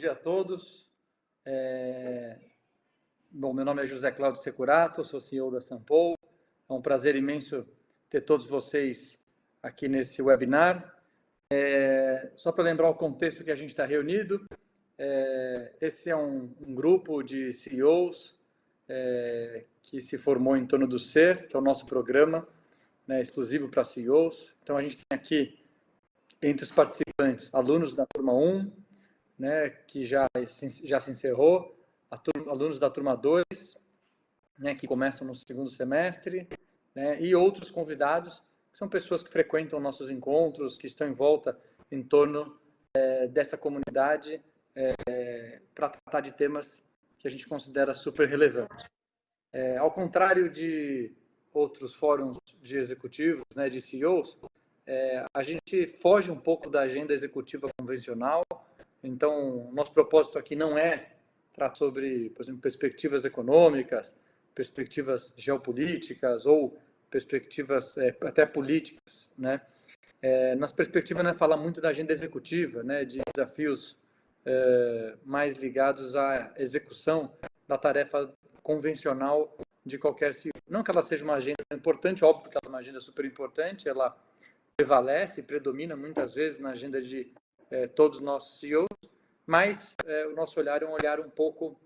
dia a todos. Bom, meu nome é José Cláudio Securato, sou CEO da Sampo. É um prazer imenso ter todos vocês aqui nesse webinar. Só para lembrar o contexto que a gente está reunido, esse é um grupo de CEOs que se formou em torno do SER, que é o nosso programa, né, exclusivo para CEOs. Então, a gente tem aqui, entre os participantes, alunos da turma 1, né, que já se encerrou, alunos da turma 2, né, que começam no segundo semestre, né, e outros convidados, que são pessoas que frequentam nossos encontros, que estão em volta, em torno dessa comunidade, para tratar de temas que a gente considera super relevantes. Ao contrário de outros fóruns de executivos, né, de CEOs, a gente foge um pouco da agenda executiva convencional. Então, nosso propósito aqui não é tratar sobre, por exemplo, perspectivas econômicas, perspectivas geopolíticas ou perspectivas até políticas, né? Nossa perspectiva não é falar muito da agenda executiva, né, de desafios mais ligados à execução da tarefa convencional de qualquer CEO. Não que ela seja uma agenda importante, óbvio que ela é uma agenda super importante, ela prevalece, predomina muitas vezes na agenda de todos nós CEOs, mas o nosso olhar é um olhar um pouco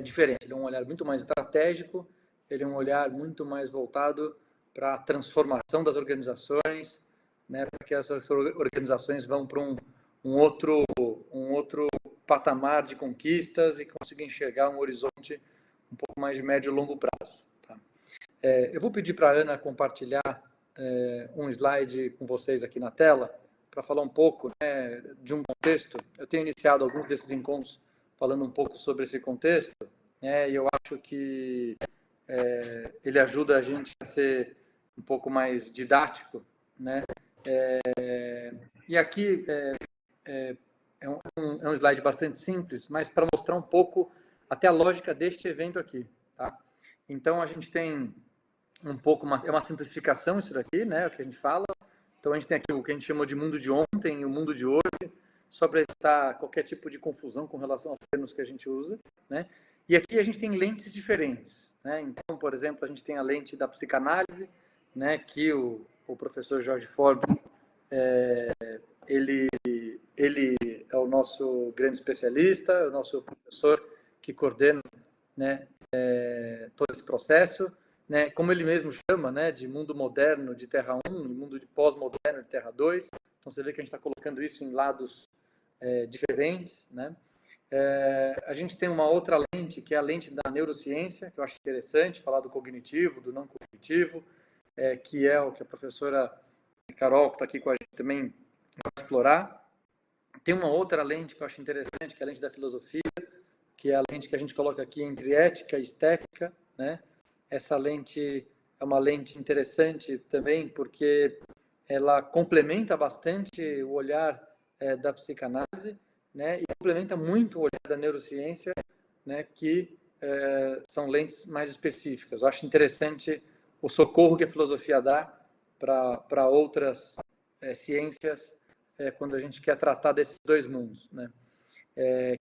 diferente. Ele é um olhar muito mais estratégico, ele é um olhar muito mais voltado para a transformação das organizações, né, para que essas organizações vão para um outro patamar de conquistas e consigam enxergar um horizonte um pouco mais de médio e longo prazo. Tá? Eu vou pedir para a Ana compartilhar um slide com vocês aqui na tela, para falar um pouco, né, de um contexto. Eu tenho iniciado alguns desses encontros falando um pouco sobre esse contexto, né, e eu acho que ele ajuda a gente a ser um pouco mais didático, né? E aqui é um slide bastante simples, mas para mostrar um pouco até a lógica deste evento aqui. Tá? Então, a gente tem um pouco, é uma simplificação isso daqui, né, o que a gente fala. Então, a gente tem aqui o que a gente chamou de mundo de ontem e o mundo de hoje, só para evitar qualquer tipo de confusão com relação aos termos que a gente usa, né? E aqui a gente tem lentes diferentes, né? Então, por exemplo, a gente tem a lente da psicanálise, né, que o professor Jorge Forbes, ele é o nosso grande especialista, é o nosso professor que coordena, né, todo esse processo, né, como ele mesmo chama, né, de mundo moderno de Terra 1 e mundo de pós-moderno de Terra 2. Então, você vê que a gente está colocando isso em lados diferentes, né? A gente tem uma outra lente, que é a lente da neurociência, que eu acho interessante, falar do cognitivo, do não cognitivo, que é o que a professora Carol, que está aqui com a gente, também vai explorar. Tem uma outra lente que eu acho interessante, que é a lente da filosofia, que é a lente que a gente coloca aqui entre ética e estética, né? Essa lente é uma lente interessante também, porque ela complementa bastante o olhar da psicanálise, né? E complementa muito o olhar da neurociência, né? Que são lentes mais específicas. Eu acho interessante o socorro que a filosofia dá para outras ciências quando a gente quer tratar desses dois mundos, né?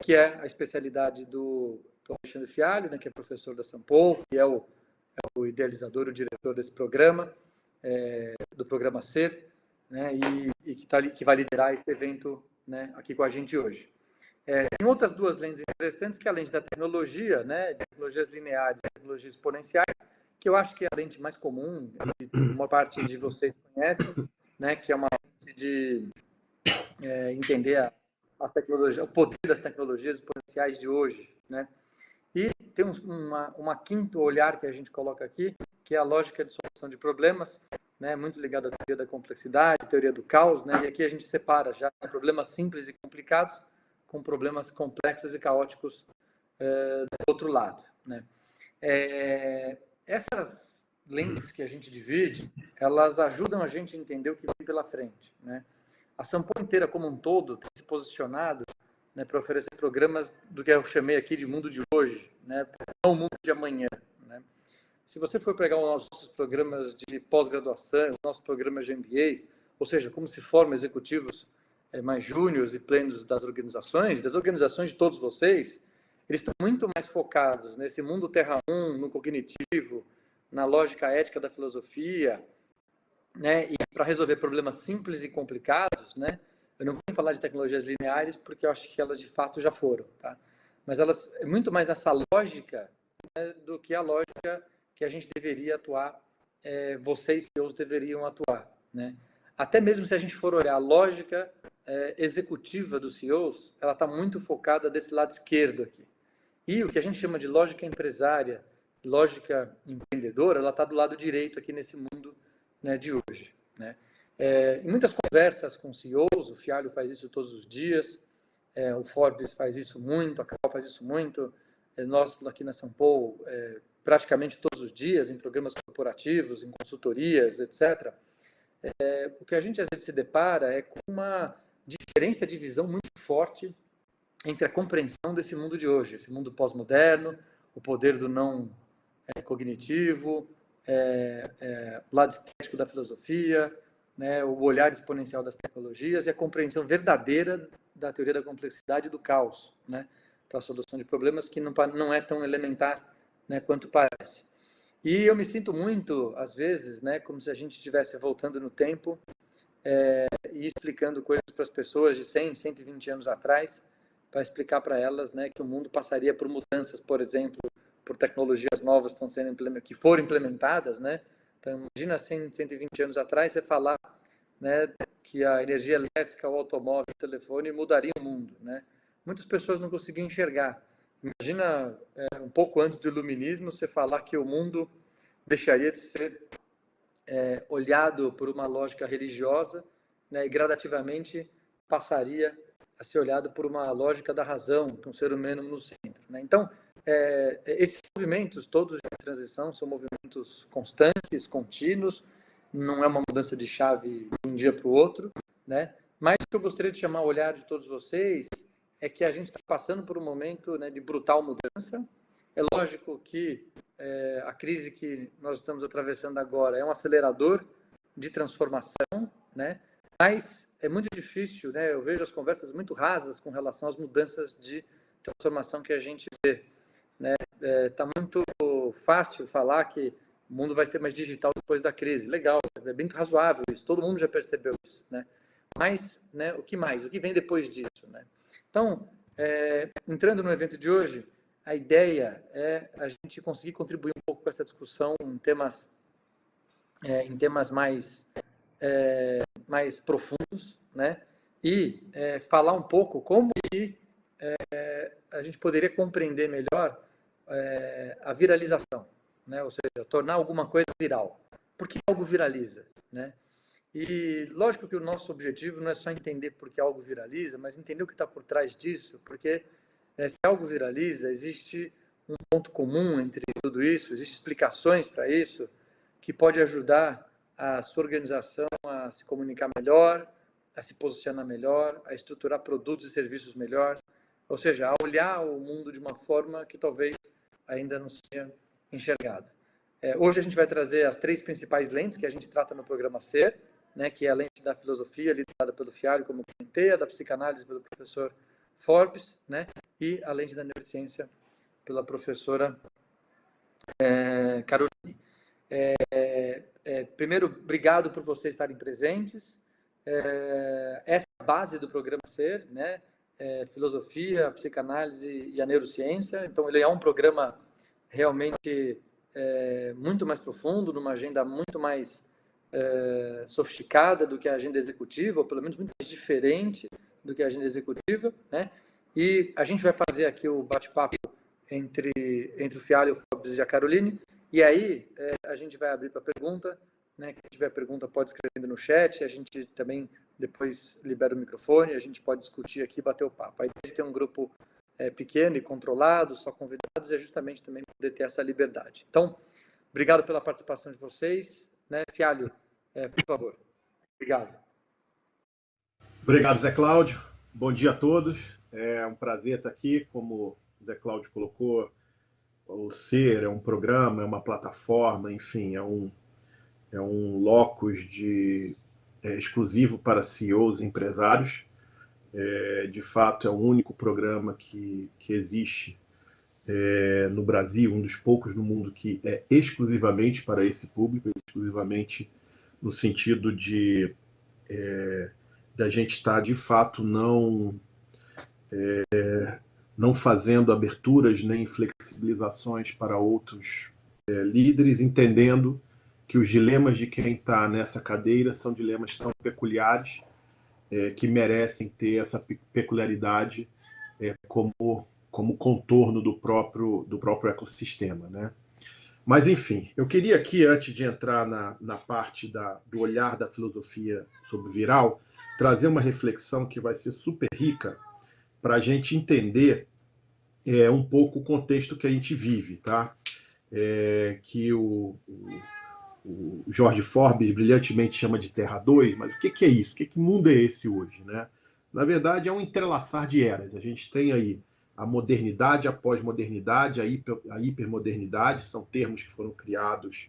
Que é a especialidade do Alexandre Fialho, né, que é professor da Sampo, que é o idealizador, o diretor desse programa, do programa SER, né, e que vai liderar esse evento, né, aqui com a gente hoje. Tem outras duas lentes interessantes, que é a lente da tecnologia, né, de tecnologias lineares e tecnologias exponenciais, que eu acho que é a lente mais comum, que uma parte de vocês conhecem, né, que é uma lente de entender as tecnologias, o poder das tecnologias exponenciais de hoje, né? E tem uma quinto olhar que a gente coloca aqui, que é a lógica de solução de problemas, né? Muito ligada à teoria da complexidade, teoria do caos, né? E aqui a gente separa já problemas simples e complicados com problemas complexos e caóticos do outro lado, né? Essas lentes que a gente divide, elas ajudam a gente a entender o que vem pela frente, né? A Sampo inteira como um todo tem se posicionado, né, para oferecer programas do que eu chamei aqui de mundo de hoje, né, não o mundo de amanhã, né? Se você for pegar os nossos programas de pós-graduação, os nossos programas de MBAs, ou seja, como se formam executivos mais júniores e plenos das organizações de todos vocês, eles estão muito mais focados nesse mundo Terra 1, no cognitivo, na lógica ética da filosofia, né? E para resolver problemas simples e complicados, né? Eu não vou falar de tecnologias lineares porque eu acho que elas de fato já foram, tá? Mas elas é muito mais nessa lógica, né, do que a lógica que a gente deveria atuar, vocês e eu deveriam atuar, né? Até mesmo se a gente for olhar a lógica executiva dos CEOs, ela está muito focada desse lado esquerdo aqui. E o que a gente chama de lógica empresária, lógica empreendedora, ela está do lado direito aqui nesse mundo, né, de hoje, né? Em muitas conversas com CEOs, o Fialho faz isso todos os dias, o Forbes faz isso muito, a Carol faz isso muito, nós aqui na São Paulo, praticamente todos os dias, em programas corporativos, em consultorias, etc. O que a gente às vezes se depara é com uma diferença de visão muito forte entre a compreensão desse mundo de hoje, esse mundo pós-moderno, o poder do não cognitivo, o lado estético da filosofia, né, o olhar exponencial das tecnologias e a compreensão verdadeira da teoria da complexidade e do caos, né, para a solução de problemas que não é tão elementar, né, quanto parece. E eu me sinto muito, às vezes, né, como se a gente estivesse voltando no tempo e explicando coisas para as pessoas de 100, 120 anos atrás, para explicar para elas, né, que o mundo passaria por mudanças, por exemplo, por tecnologias novas que foram implementadas, né? Então, imagina 100, 120 anos atrás você falar, né, que a energia elétrica, o automóvel, o telefone mudaria o mundo, né? Muitas pessoas não conseguiam enxergar. Imagina um pouco antes do iluminismo você falar que o mundo deixaria de ser olhado por uma lógica religiosa, né, e gradativamente passaria a ser olhado por uma lógica da razão, com o ser humano no centro, né? Então, esses movimentos todos de transição são movimentos constantes, contínuos, não é uma mudança de chave de um dia para o outro, né? Mas o que eu gostaria de chamar o olhar de todos vocês é que a gente está passando por um momento, né, de brutal mudança. É lógico que a crise que nós estamos atravessando agora é um acelerador de transformação, né? Mas é muito difícil, né? Eu vejo as conversas muito rasas com relação às mudanças de transformação que a gente vê, né? Tá muito fácil falar que o mundo vai ser mais digital depois da crise. Legal, é bem razoável isso, todo mundo já percebeu isso, né? Mas, né, o que mais? O que vem depois disso, né? Então, entrando no evento de hoje, a ideia é a gente conseguir contribuir um pouco com essa discussão em temas mais profundos, né? E falar um pouco como que a gente poderia compreender melhor a viralização, né? Ou seja, tornar alguma coisa viral. Por que algo viraliza, né? E lógico que o nosso objetivo não é só entender por que algo viraliza, mas entender o que está por trás disso, porque se algo viraliza, existe um ponto comum entre tudo isso, existem explicações para isso, que pode ajudar a sua organização a se comunicar melhor, a se posicionar melhor, a estruturar produtos e serviços melhor, ou seja, a olhar o mundo de uma forma que talvez ainda não seja enxergada. Hoje a gente vai trazer as 3 principais lentes que a gente trata no programa SER, né, que é a lente da filosofia, liderada pelo Fialho, como eu comentei, a da psicanálise pelo professor Forbes, né, e a lente da neurociência pela professora Caroline. Primeiro, obrigado por vocês estarem presentes. Essa é a base do programa SER, né, filosofia, a psicanálise e a neurociência. Então, ele é um programa realmente muito mais profundo, numa agenda muito mais sofisticada do que a agenda executiva, ou pelo menos muito mais diferente do que a agenda executiva, né? E a gente vai fazer aqui o bate-papo entre o Fialho, o Forbes e a Caroline, e aí a gente vai abrir para pergunta, né? Quem tiver pergunta pode escrever no chat, a gente também depois libera o microfone, a gente pode discutir aqui e bater o papo. A ideia de ter um grupo pequeno e controlado, só convidados, é justamente também poder ter essa liberdade. Então, obrigado pela participação de vocês, né? Fialho, por favor. Obrigado. Obrigado, Zé Cláudio. Bom dia a todos. É um prazer estar aqui. Como o Zé Cláudio colocou, o SER é um programa, é uma plataforma, enfim, é um locus exclusivo para CEOs e empresários. De fato, é o único programa que existe no Brasil, um dos poucos no mundo que é exclusivamente para esse público, exclusivamente no sentido de a gente estar, de fato, não fazendo aberturas nem flexibilizações para outros líderes, entendendo que os dilemas de quem está nessa cadeira são dilemas tão peculiares que merecem ter essa peculiaridade como contorno do próprio ecossistema, né? Mas, enfim, eu queria aqui, antes de entrar na parte do olhar da filosofia sobre viral, trazer uma reflexão que vai ser super rica para a gente entender um pouco o contexto que a gente vive, tá? Que o George Forbes brilhantemente chama de Terra 2, mas o que é isso? Que mundo é esse hoje, né? Na verdade, é um entrelaçar de eras. A gente tem aí a modernidade, a pós-modernidade, a hipermodernidade, são termos que foram criados,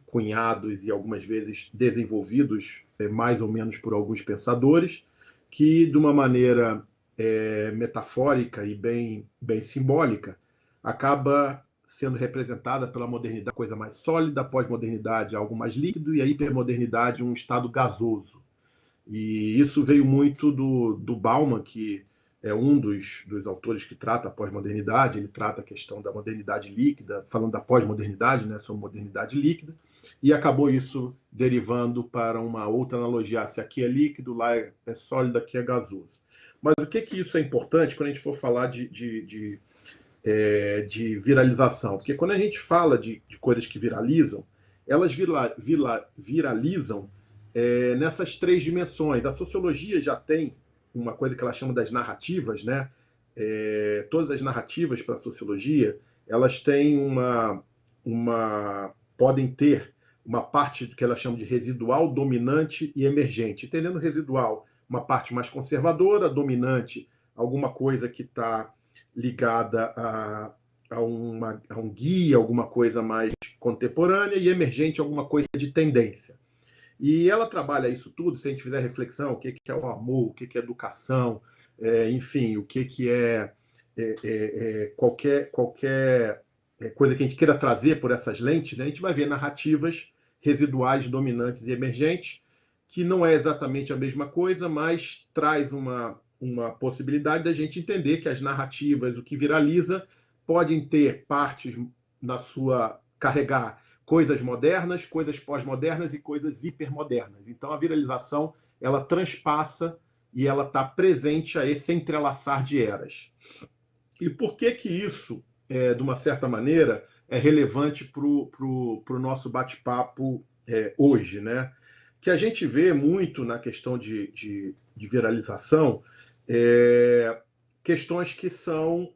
cunhados e algumas vezes desenvolvidos mais ou menos por alguns pensadores, que de uma maneira metafórica e bem simbólica, acaba sendo representada pela modernidade, coisa mais sólida, a pós-modernidade, algo mais líquido, e a hipermodernidade, um estado gasoso. E isso veio muito do Bauman, que é um dos autores que trata a pós-modernidade. Ele trata a questão da modernidade líquida, falando da pós-modernidade, né, sobre modernidade líquida, e acabou isso derivando para uma outra analogia: se aqui é líquido, lá é sólido, aqui é gasoso. Mas o que isso é importante quando a gente for falar de viralização? Porque quando a gente fala de coisas que viralizam, elas viralizam nessas três dimensões. A sociologia já tem uma coisa que ela chama das narrativas, né? Todas as narrativas para a sociologia, elas têm podem ter uma parte que ela chama de residual, dominante e emergente. Entendendo residual, uma parte mais conservadora, dominante, alguma coisa que está ligada a um guia, alguma coisa mais contemporânea, e emergente, alguma coisa de tendência. E ela trabalha isso tudo, se a gente fizer reflexão, o que é o amor, o que é educação, enfim, o que é qualquer coisa que a gente queira trazer por essas lentes, né? A gente vai ver narrativas residuais, dominantes e emergentes, que não é exatamente a mesma coisa, mas traz uma possibilidade da gente entender que as narrativas, o que viraliza, podem ter partes carregar coisas modernas, coisas pós-modernas e coisas hipermodernas. Então, a viralização, ela transpassa e ela está presente a esse entrelaçar de eras. E por que isso, de uma certa maneira, é relevante para o nosso bate-papo hoje, né? Que a gente vê muito na questão de viralização questões que são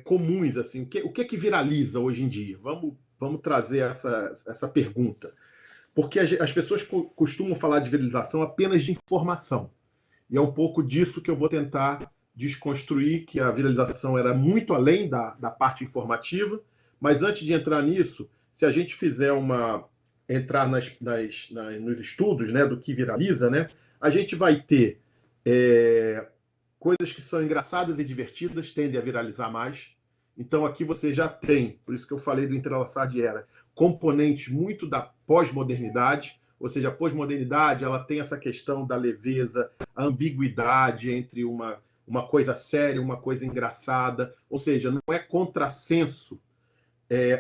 comuns, assim. O que viraliza hoje em dia? Vamos trazer essa pergunta. Porque as pessoas costumam falar de viralização apenas de informação. E é um pouco disso que eu vou tentar desconstruir, que a viralização era muito além da parte informativa. Mas antes de entrar nisso, se a gente fizer entrar nos estudos, né, do que viraliza, né, a gente vai ter coisas que são engraçadas e divertidas, tendem a viralizar mais. Então aqui você já tem, por isso que eu falei do entrelaçar de era, componentes muito da pós-modernidade, ou seja, a pós-modernidade ela tem essa questão da leveza, a ambiguidade entre uma coisa séria, uma coisa engraçada, ou seja, não é contrassenso.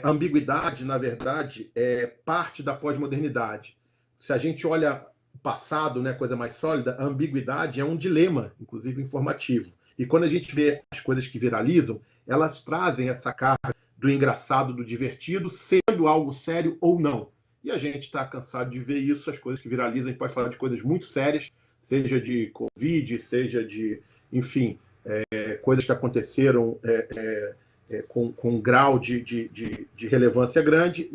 A ambiguidade, na verdade, é parte da pós-modernidade. Se a gente olha o passado, né, coisa mais sólida, a ambiguidade é um dilema, inclusive informativo. E quando a gente vê as coisas que viralizam, elas trazem essa carga do engraçado, do divertido, sendo algo sério ou não. E a gente está cansado de ver isso, as coisas que viralizam, a gente pode falar de coisas muito sérias, seja de Covid, seja de, enfim, coisas que aconteceram com um grau de relevância grande,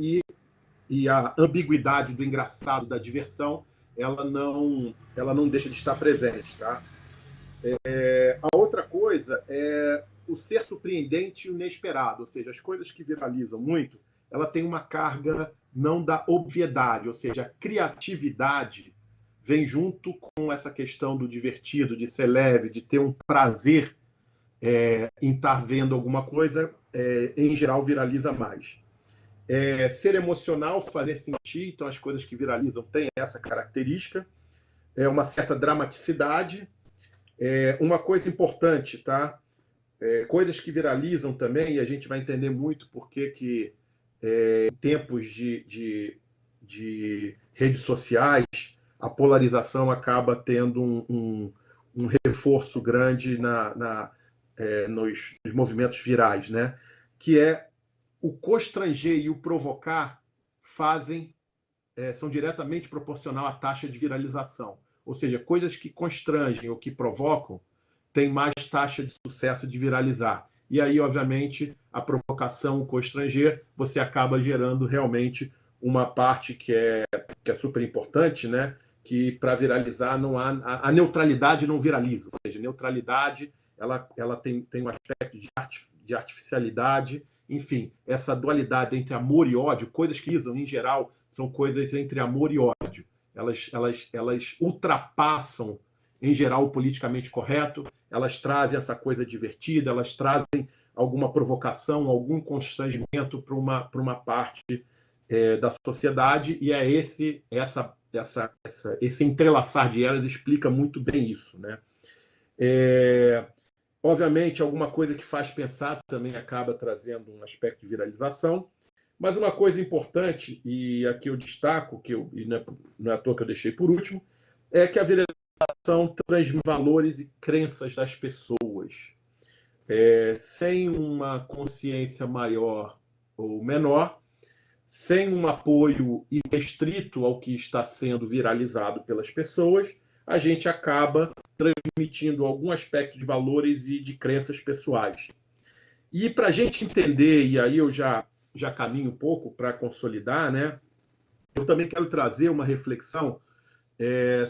e a ambiguidade do engraçado, da diversão, ela não deixa de estar presente, tá? A outra coisa é o ser surpreendente e inesperado, ou seja, as coisas que viralizam muito, ela tem uma carga não da obviedade, ou seja, a criatividade vem junto com essa questão do divertido, de ser leve, de ter um prazer em estar vendo alguma coisa, em geral viraliza mais. Ser emocional, fazer sentir, então as coisas que viralizam têm essa característica, uma certa dramaticidade. Uma coisa importante, tá? Coisas que viralizam também, e a gente vai entender muito porque que em tempos de redes sociais, a polarização acaba tendo um reforço grande nos movimentos virais, né? Que é o constranger e o provocar são diretamente proporcional à taxa de viralização. Ou seja, coisas que constrangem ou que provocam têm mais taxa de sucesso de viralizar. E aí, obviamente, a provocação, o constranger, você acaba gerando realmente uma parte que é super importante, né? Que para viralizar não há a neutralidade não viraliza, ou seja, a neutralidade ela tem um aspecto de artificialidade, enfim, essa dualidade entre amor e ódio, coisas que viralizam em geral são coisas entre amor e ódio. Elas ultrapassam, em geral, o politicamente correto, elas trazem essa coisa divertida, elas trazem alguma provocação, algum constrangimento para uma parte da sociedade, e esse entrelaçar de elas explica muito bem isso, né? Obviamente, alguma coisa que faz pensar também acaba trazendo um aspecto de viralização, mas uma coisa importante, e aqui eu destaco, e não é à toa que eu deixei por último, é que a viralização transmite valores e crenças das pessoas. Sem uma consciência maior ou menor, sem um apoio restrito ao que está sendo viralizado pelas pessoas, a gente acaba transmitindo algum aspecto de valores e de crenças pessoais. E para a gente entender, e aí eu já caminho um pouco para consolidar, né? Eu também quero trazer uma reflexão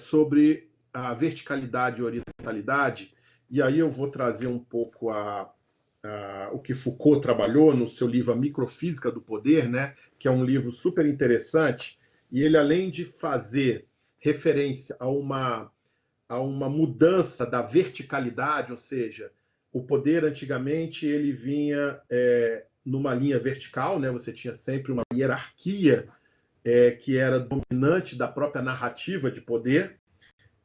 sobre a verticalidade e horizontalidade, e aí eu vou trazer um pouco o que Foucault trabalhou no seu livro A Microfísica do Poder, né? Que é um livro super interessante, e ele, além de fazer referência a uma mudança da verticalidade, ou seja, o poder antigamente ele vinha numa linha vertical, né? Você tinha sempre uma hierarquia que era dominante da própria narrativa de poder,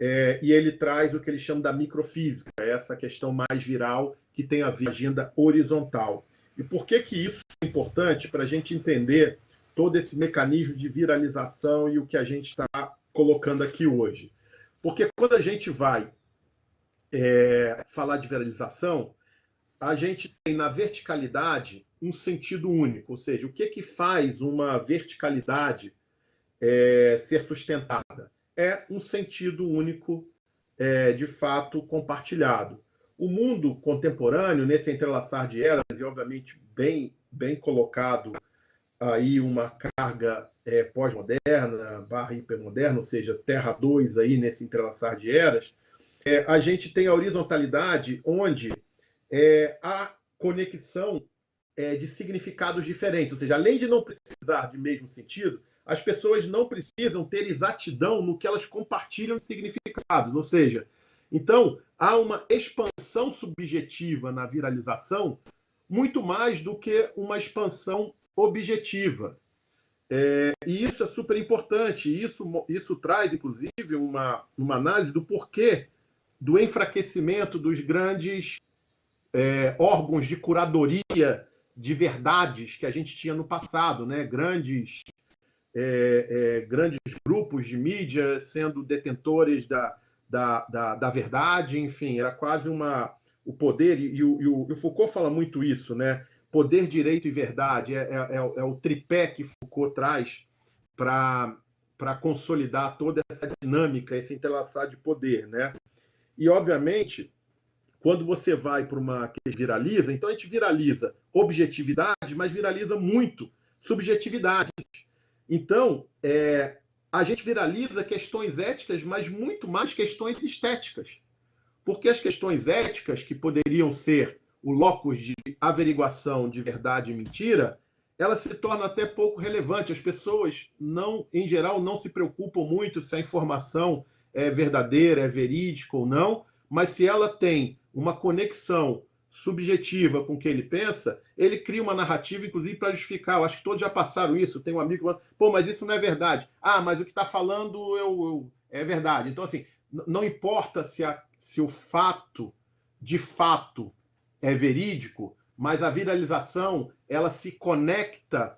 e ele traz o que ele chama da microfísica, essa questão mais viral que tem a ver com a agenda horizontal. E por que isso é importante? Para a gente entender todo esse mecanismo de viralização e o que a gente está colocando aqui hoje. Porque quando a gente vai falar de viralização, a gente tem na verticalidade um sentido único, ou seja, o que faz uma verticalidade ser sustentada? É um sentido único, de fato, compartilhado. O mundo contemporâneo, nesse entrelaçar de eras, e obviamente bem colocado aí uma carga pós-moderna, / hipermoderna, ou seja, Terra 2 aí nesse entrelaçar de eras, a gente tem a horizontalidade onde há conexão de significados diferentes, ou seja, além de não precisar de mesmo sentido, as pessoas não precisam ter exatidão no que elas compartilham de significados, ou seja, então há uma expansão subjetiva na viralização muito mais do que uma expansão objetiva. E isso é super importante, isso traz, inclusive, uma análise do porquê do enfraquecimento dos grandes órgãos de curadoria de verdades que a gente tinha no passado, né? Grandes grupos de mídia sendo detentores da verdade, enfim, era quase o poder, e o Foucault fala muito isso, né? Poder, direito e verdade é o tripé que Foucault traz para consolidar toda essa dinâmica, esse entrelaçar de poder, né? E, obviamente, quando você vai para uma que viraliza, então a gente viraliza objetividade, mas viraliza muito subjetividade. Então, a gente viraliza questões éticas, mas muito mais questões estéticas. Porque as questões éticas, que poderiam ser o locus de averiguação de verdade e mentira, elas se tornam até pouco relevantes. As pessoas, em geral, não se preocupam muito se a informação é verdadeira, é verídica ou não, mas se ela tem uma conexão subjetiva com o que ele pensa, ele cria uma narrativa, inclusive, para justificar. Eu acho que todos já passaram isso. Tem um amigo que fala, pô, mas isso não é verdade. Ah, mas o que está falando é verdade. Então, assim, não importa se o fato, de fato, é verídico, mas a viralização, ela se conecta,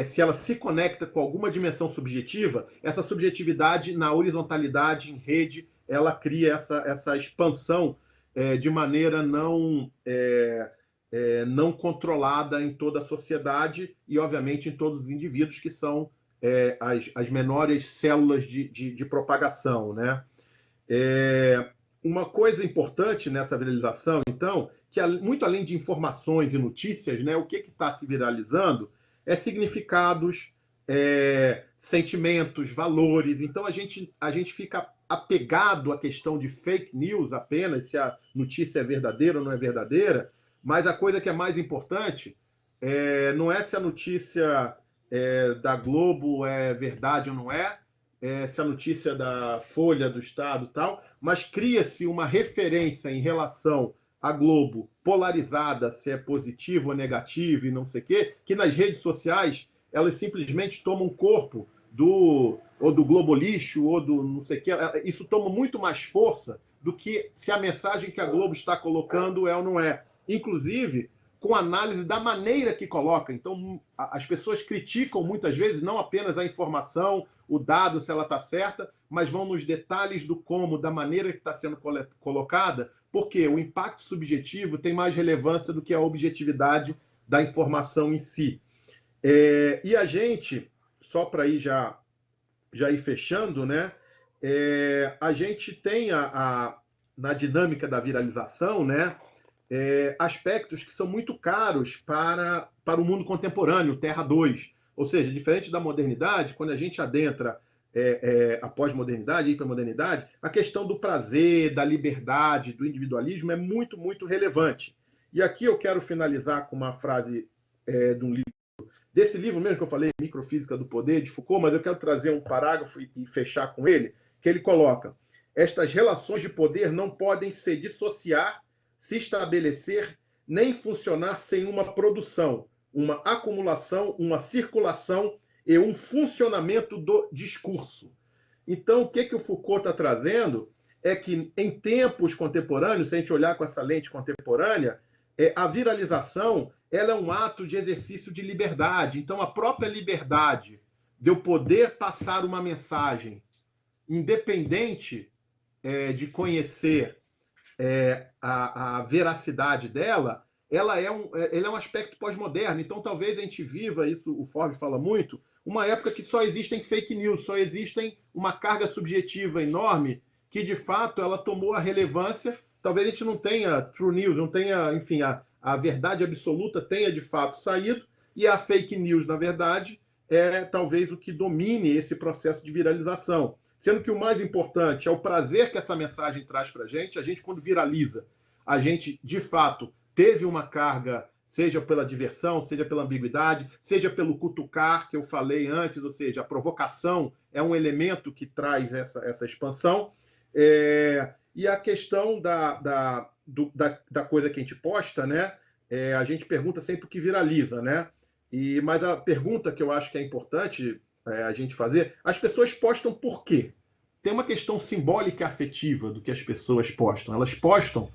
se ela se conecta com alguma dimensão subjetiva, essa subjetividade na horizontalidade, em rede, ela cria essa expansão de maneira não controlada em toda a sociedade e, obviamente, em todos os indivíduos que são as menores células de propagação, né? Uma coisa importante nessa viralização, então, que muito além de informações e notícias, né, o que está se viralizando é significados, sentimentos, valores. Então, a gente fica apegado à questão de fake news apenas, se a notícia é verdadeira ou não é verdadeira, mas a coisa que é mais importante não é se a notícia da Globo é verdade ou não é, se a notícia da Folha, do Estado e tal, mas cria-se uma referência em relação à Globo polarizada, se é positivo ou negativo e não sei o quê, que nas redes sociais elas simplesmente tomam corpo do Globo Lixo ou do não sei o quê. Isso toma muito mais força do que se a mensagem que a Globo está colocando é ou não é. Inclusive, com análise da maneira que coloca. Então, as pessoas criticam muitas vezes não apenas a informação, o dado, se ela está certa, mas vão nos detalhes do como, da maneira que está sendo colocada, porque o impacto subjetivo tem mais relevância do que a objetividade da informação em si. E a gente, só para ir já ir fechando, né? A gente tem na dinâmica da viralização, né? Aspectos que são muito caros para o mundo contemporâneo, Terra 2. Ou seja, diferente da modernidade, quando a gente adentra a pós-modernidade, a hipermodernidade, a questão do prazer, da liberdade, do individualismo é muito, muito relevante. E aqui eu quero finalizar com uma frase de um livro, desse livro mesmo que eu falei, Microfísica do Poder, de Foucault, mas eu quero trazer um parágrafo e fechar com ele, que ele coloca: estas relações de poder não podem se dissociar, se estabelecer, nem funcionar sem uma produção, uma acumulação, uma circulação e um funcionamento do discurso. Então, o que o Foucault está trazendo é que, em tempos contemporâneos, se a gente olhar com essa lente contemporânea, a viralização ela é um ato de exercício de liberdade. Então, a própria liberdade de eu poder passar uma mensagem, independente de conhecer a veracidade dela, ela é um aspecto pós-moderno. Então, talvez a gente viva, isso o Forbes fala muito, uma época que só existem fake news, só existem uma carga subjetiva enorme que, de fato, ela tomou a relevância. Talvez a gente não tenha true news, não tenha, enfim, a verdade absoluta tenha, de fato, saído, e a fake news, na verdade, é talvez o que domine esse processo de viralização. Sendo que o mais importante é o prazer que essa mensagem traz para a gente, quando viraliza, a gente, de fato, teve uma carga, seja pela diversão, seja pela ambiguidade, seja pelo cutucar, que eu falei antes, ou seja, a provocação é um elemento que traz essa expansão. E a questão da coisa que a gente posta, né? A gente pergunta sempre o que viraliza, né? Mas a pergunta que eu acho que é importante a gente fazer, as pessoas postam por quê? Tem uma questão simbólica e afetiva do que as pessoas postam. Elas postam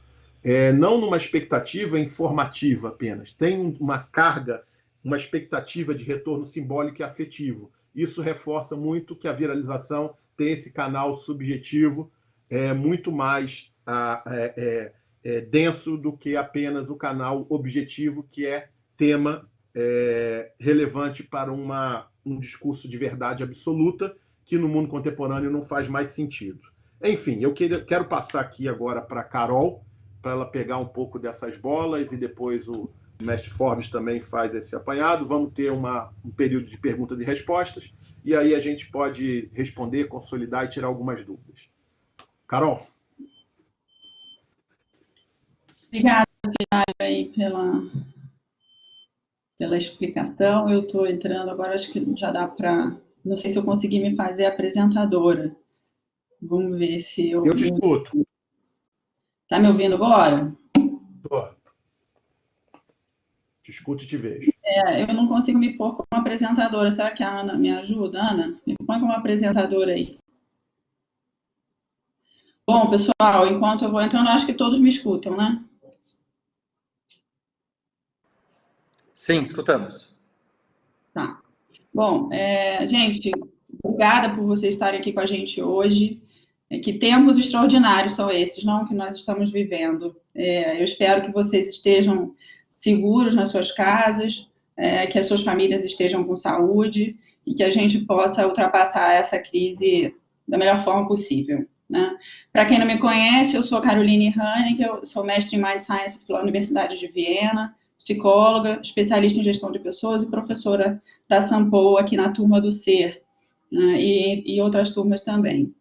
não numa expectativa informativa apenas. Tem uma carga, uma expectativa de retorno simbólico e afetivo. Isso reforça muito que a viralização tem esse canal subjetivo muito mais denso do que apenas o canal objetivo, que é tema relevante para um discurso de verdade absoluta, que no mundo contemporâneo não faz mais sentido. Enfim, eu quero passar aqui agora para a Carol, para ela pegar um pouco dessas bolas, e depois o mestre Forbes também faz esse apanhado. Vamos ter um período de perguntas e respostas, e aí a gente pode responder, consolidar e tirar algumas dúvidas. Carol. Obrigada, aí pela explicação. Eu estou entrando agora, acho que já dá para... Não sei se eu consegui me fazer apresentadora, Vamos ver se eu... Eu te escuto. Tá me ouvindo agora? Tô. Te escuto e te vejo. Eu não consigo me pôr como apresentadora. Será que a Ana me ajuda? Ana, me põe como apresentadora aí. Bom, pessoal, enquanto eu vou entrando, acho que todos me escutam, né? Sim, escutamos. Tá. Bom, gente, obrigada por vocês estarem aqui com a gente hoje. Que tempos extraordinários são esses, não, que nós estamos vivendo. Eu espero que vocês estejam seguros nas suas casas, que as suas famílias estejam com saúde e que a gente possa ultrapassar essa crise da melhor forma possível, né? Para quem não me conhece, eu sou Caroline Haneke, eu sou mestre em Mind Sciences pela Universidade de Viena, psicóloga, especialista em gestão de pessoas e professora da Sampo aqui na turma do Ser, né, e outras turmas também.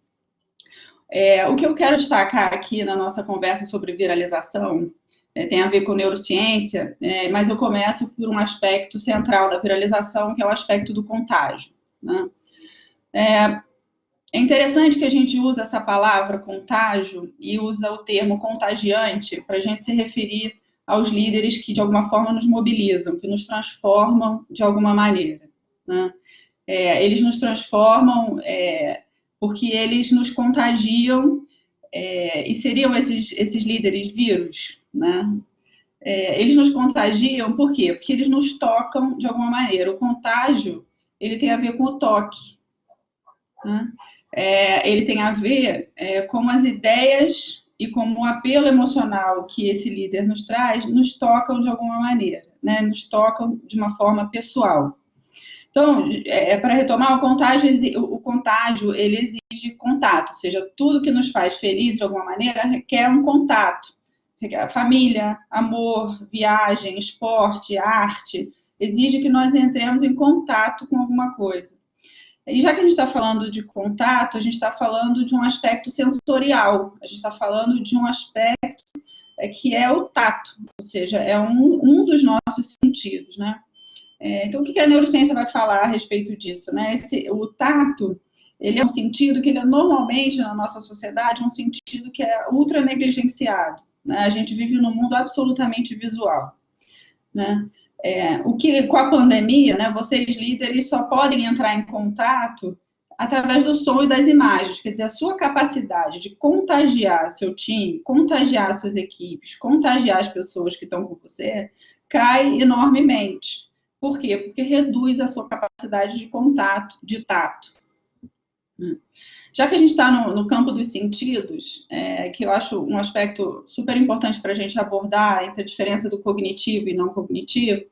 O que eu quero destacar aqui na nossa conversa sobre viralização tem a ver com neurociência, mas eu começo por um aspecto central da viralização, que é o aspecto do contágio, né? É interessante que a gente usa essa palavra contágio e usa o termo contagiante para a gente se referir aos líderes que de alguma forma nos mobilizam, que nos transformam de alguma maneira, né? Eles nos transformam porque eles nos contagiam, e seriam esses líderes vírus, né? Eles nos contagiam por quê? Porque eles nos tocam de alguma maneira. O contágio, ele tem a ver com o toque, né? Ele tem a ver com as ideias e como o apelo emocional que esse líder nos traz, nos tocam de alguma maneira, né? Nos tocam de uma forma pessoal. Então, para retomar, o contágio, ele exige contato, ou seja, tudo que nos faz felizes de alguma maneira requer um contato. Requer família, amor, viagem, esporte, arte, exige que nós entremos em contato com alguma coisa. E já que a gente está falando de contato, a gente está falando de um aspecto sensorial, a gente está falando de um aspecto que é o tato, ou seja, é um dos nossos sentidos, né? Então, o que a neurociência vai falar a respeito disso, né? O tato, ele é um sentido que ele é normalmente na nossa sociedade um sentido que é ultra negligenciado, né? A gente vive num mundo absolutamente visual, né? Com a pandemia, né, vocês líderes só podem entrar em contato através do som e das imagens, quer dizer, a sua capacidade de contagiar seu time, contagiar suas equipes, contagiar as pessoas que estão com você, cai enormemente. Por quê? Porque reduz a sua capacidade de contato, de tato. Já que a gente está no campo dos sentidos, que eu acho um aspecto super importante para a gente abordar entre a diferença do cognitivo e não cognitivo,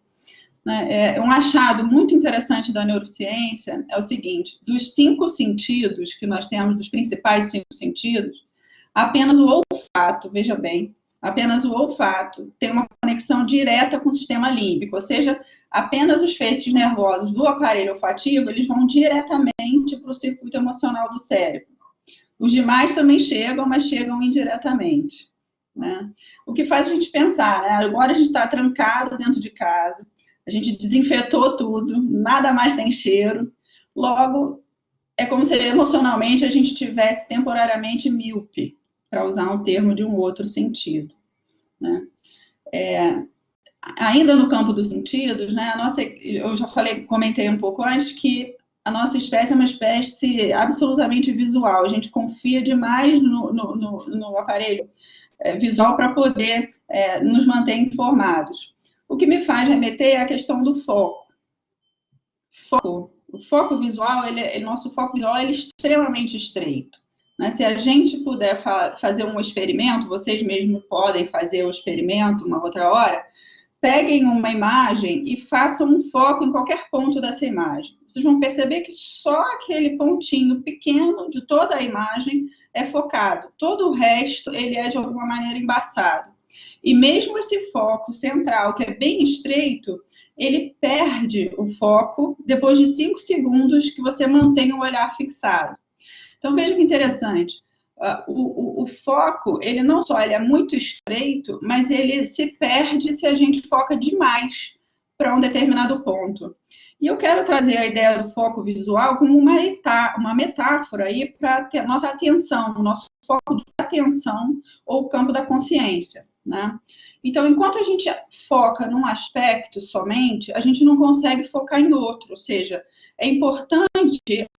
né, um achado muito interessante da neurociência é o seguinte: dos 5 sentidos que nós temos, dos principais 5 sentidos, apenas o olfato, veja bem, apenas o olfato tem uma conexão direta com o sistema límbico, ou seja, apenas os feixes nervosos do aparelho olfativo, eles vão diretamente para o circuito emocional do cérebro. Os demais também chegam, mas chegam indiretamente, né? O que faz a gente pensar, né? Agora a gente está trancado dentro de casa, a gente desinfetou tudo, nada mais tem cheiro, logo é como se emocionalmente a gente tivesse temporariamente míope, para usar um termo de um outro sentido, né? Ainda no campo dos sentidos, né, eu já comentei um pouco antes que a nossa espécie é uma espécie absolutamente visual, a gente confia demais no aparelho visual para poder nos manter informados. O que me faz remeter é a questão do foco. O foco visual, nosso foco visual é extremamente estreito, né? Se a gente puder fazer um experimento, vocês mesmos podem fazer o experimento uma outra hora, peguem uma imagem e façam um foco em qualquer ponto dessa imagem. Vocês vão perceber que só aquele pontinho pequeno de toda a imagem é focado. Todo o resto, ele é de alguma maneira embaçado. E mesmo esse foco central, que é bem estreito, ele perde o foco depois de 5 segundos que você mantém o olhar fixado. Então, veja que interessante. O foco, ele não só ele é muito estreito, mas ele se perde se a gente foca demais para um determinado ponto. E eu quero trazer a ideia do foco visual como uma metáfora aí para ter nossa atenção, o nosso foco de atenção ou campo da consciência, né? Então, enquanto a gente foca num aspecto somente, a gente não consegue focar em outro, ou seja, é importante a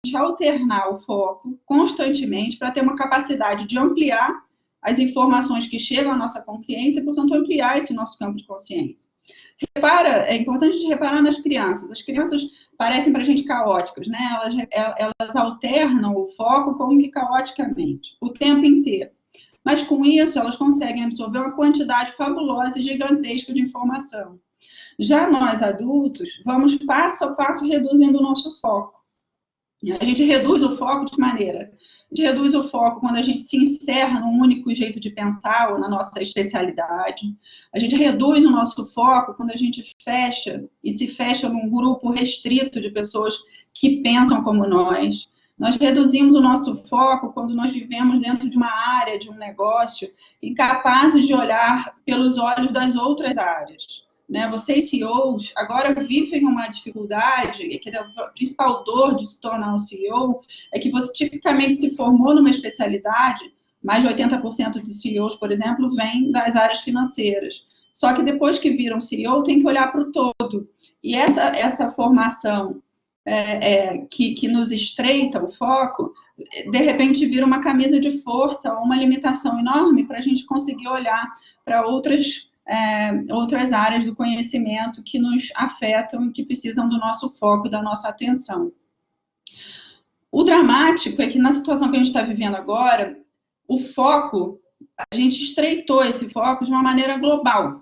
gente alternar o foco constantemente para ter uma capacidade de ampliar as informações que chegam à nossa consciência e, portanto, ampliar esse nosso campo de consciência. É importante a gente reparar nas crianças. As crianças parecem para a gente caóticas, né? Elas alternam o foco como que caoticamente, o tempo inteiro. Mas com isso, elas conseguem absorver uma quantidade fabulosa e gigantesca de informação. Já nós, adultos, vamos passo a passo reduzindo o nosso foco. A gente reduz o foco de que maneira? A gente reduz o foco quando a gente se encerra num único jeito de pensar ou na nossa especialidade. A gente reduz o nosso foco quando a gente fecha e se fecha num grupo restrito de pessoas que pensam como nós. Nós reduzimos o nosso foco quando nós vivemos dentro de uma área, de um negócio, incapazes de olhar pelos olhos das outras áreas. Né? Vocês, CEOs, agora vivem uma dificuldade, que é a principal dor de se tornar um CEO, é que você tipicamente se formou numa especialidade, mais de 80% de CEOs, por exemplo, vêm das áreas financeiras. Só que depois que viram CEO, tem que olhar para o todo. E essa formação que nos estreita o foco, de repente vira uma camisa de força ou uma limitação enorme para a gente conseguir olhar para outras áreas do conhecimento que nos afetam e que precisam do nosso foco, da nossa atenção. O dramático é que na situação que a gente está vivendo agora, o foco, a gente estreitou esse foco de uma maneira global.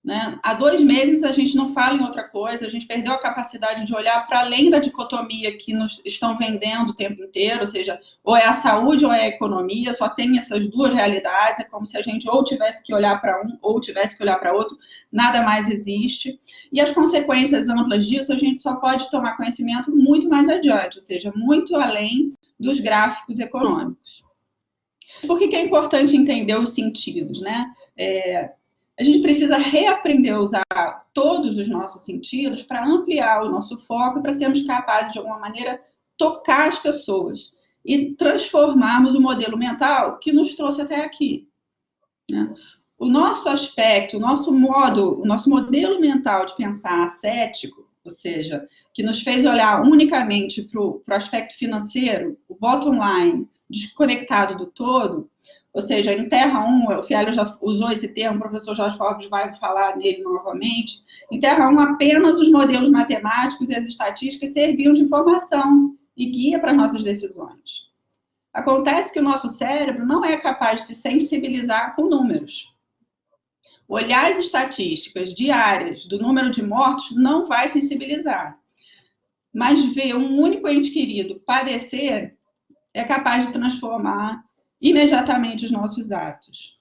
Né? Há 2 meses a gente não fala em outra coisa, a gente perdeu a capacidade de olhar para além da dicotomia que nos estão vendendo o tempo inteiro, ou seja, ou é a saúde ou é a economia, só tem essas duas realidades, é como se a gente ou tivesse que olhar para um ou tivesse que olhar para outro, nada mais existe. E as consequências amplas disso a gente só pode tomar conhecimento muito mais adiante, ou seja, muito além dos gráficos econômicos. Por que é importante entender os sentidos, né? A gente precisa reaprender a usar todos os nossos sentidos para ampliar o nosso foco, para sermos capazes, de alguma maneira, tocar as pessoas e transformarmos o modelo mental que nos trouxe até aqui. Né? O nosso aspecto, o nosso modelo mental de pensar ascético, ou seja, que nos fez olhar unicamente para o aspecto financeiro, o bottom line, desconectado do todo. Ou seja, em Terra 1, o Fialho já usou esse termo, o professor Jorge Forbes vai falar nele novamente. Em Terra 1, apenas os modelos matemáticos e as estatísticas serviam de informação e guia para as nossas decisões. Acontece que o nosso cérebro não é capaz de se sensibilizar com números. Olhar as estatísticas diárias do número de mortos não vai sensibilizar. Mas ver um único ente querido padecer é capaz de transformar imediatamente os nossos atos.